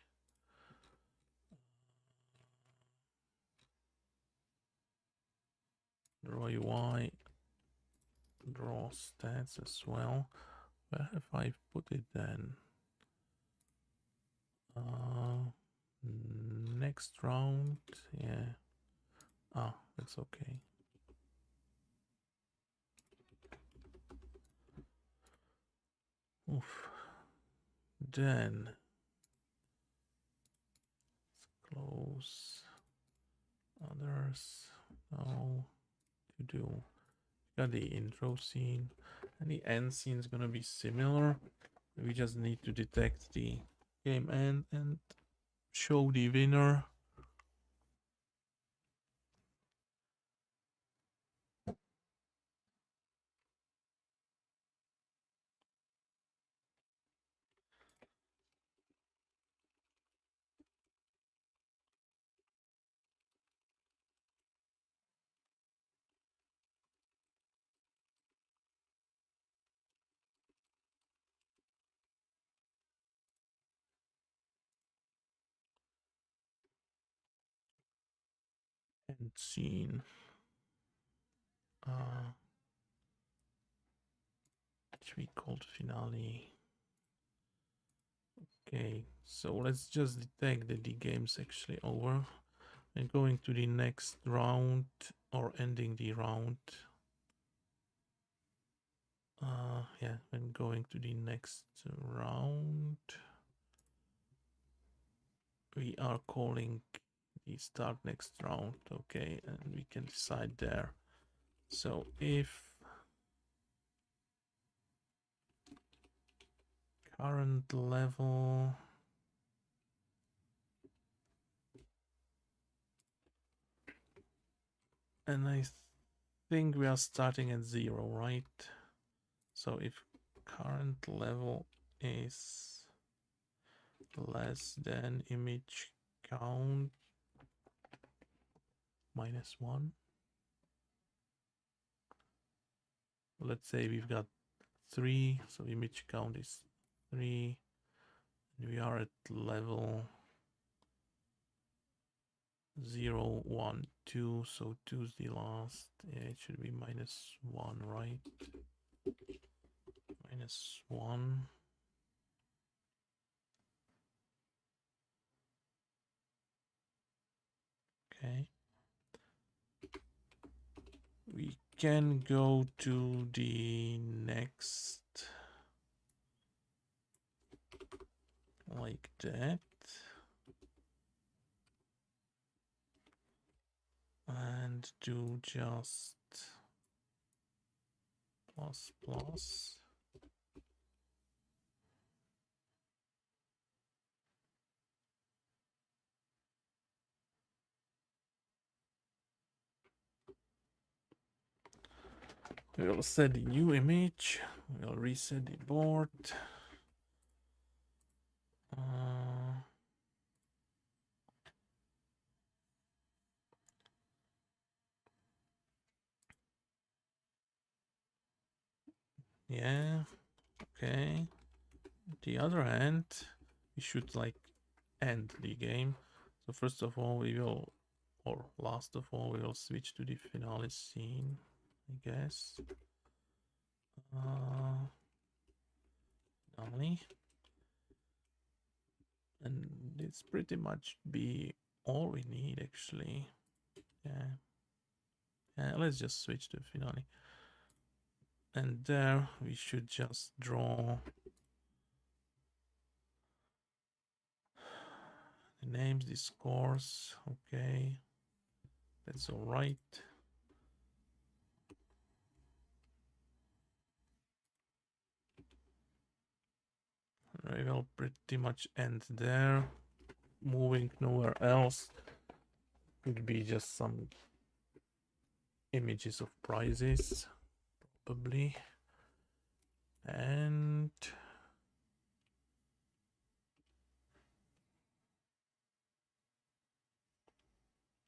Draw UI, draw stats as well. Where have I put it then? Next round, yeah. Ah, that's okay. Oof. Then let's close others. Now to do. Got the intro scene, and the end scene is gonna be similar. We just need to detect the game end and show the winner. End scene. Which we called finale. Okay, so let's just detect that the game's actually over and going to the next round or ending the round. Yeah, when going to the next round, we are calling the start next round. Okay, and we can decide there. So if current level and I think we are starting at 0, right? So if current level is less than image count -1, let's say we've got 3, so image count is 3, and we are at level 0, 1, 2, so 2 is the last. Yeah, it should be -1, right? -1. can go to the next, like that, and do just plus plus. We'll set the new image. We'll reset the board. Yeah, okay. The other hand, we should like end the game. So first of all, we will, or last of all, we will switch to the finale scene, I guess. Finale. And it's pretty much be all we need actually. Yeah. Let's just switch to finale. And there we should just draw the names, the scores. Okay, that's all right. I will pretty much end there. Moving nowhere else. Could be just some images of prizes, probably. And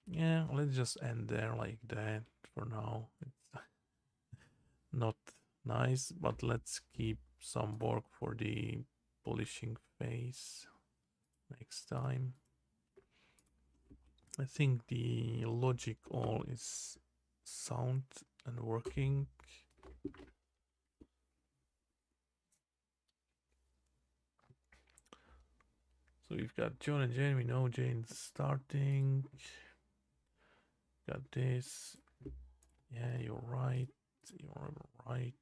yeah, let's just end there like that for now. It's not nice, but let's keep some work for the polishing phase next time. I think the logic all is sound and working. So we've got John and Jane. We know Jane's starting. Got this. Yeah, you're right. You're right.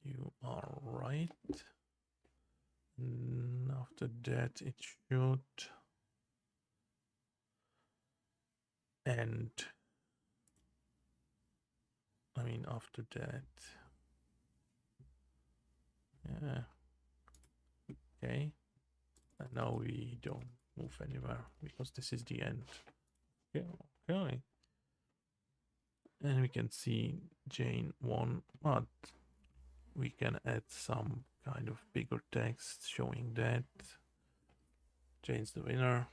You are right. And after that, it should end. I mean, after that. Yeah. Okay. And now we don't move anywhere because this is the end. Yeah. Okay. And we can see Jane won, but we can add some kind of bigger text showing that Jane's the winner.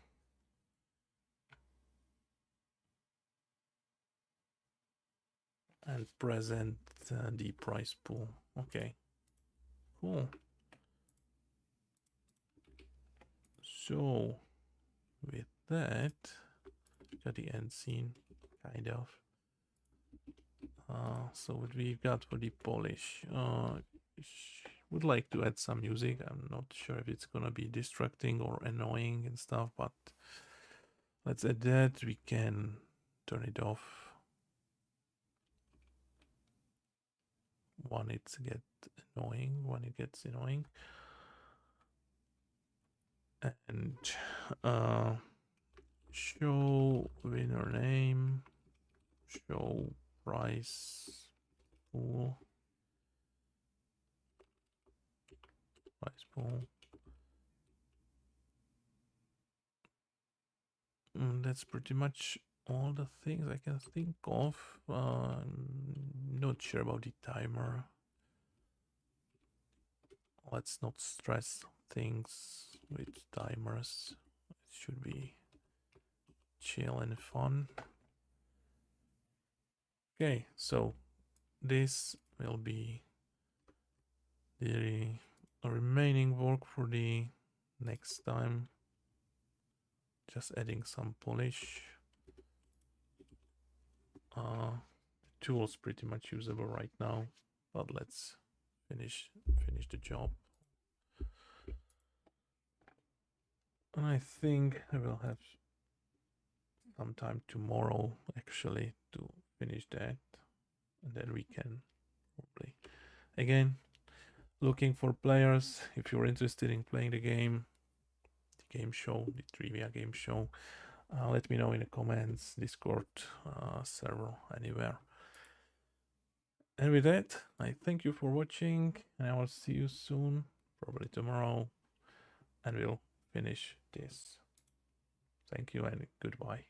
And present the prize pool. Okay, cool. So with that, got the end scene, kind of. So what we've got for the polish, would like to add some music. I'm not sure if it's gonna be distracting or annoying and stuff, but let's add that. We can turn it off when it gets annoying. And show winner name, show price pool, that's pretty much all the things I can think of. Not sure about the timer. Let's not stress things with timers. It should be chill and fun. Okay, so this will be the remaining work for the next time. Just adding some polish. Tool's pretty much usable right now, but let's finish the job. And I think I will have some time tomorrow actually to finish that, and then we can probably again looking for players. If you're interested in playing the game show, the trivia game show, let me know in the comments, Discord server, anywhere. And with that, I thank you for watching, and I will see you soon, probably tomorrow, and we'll finish this. Thank you and goodbye.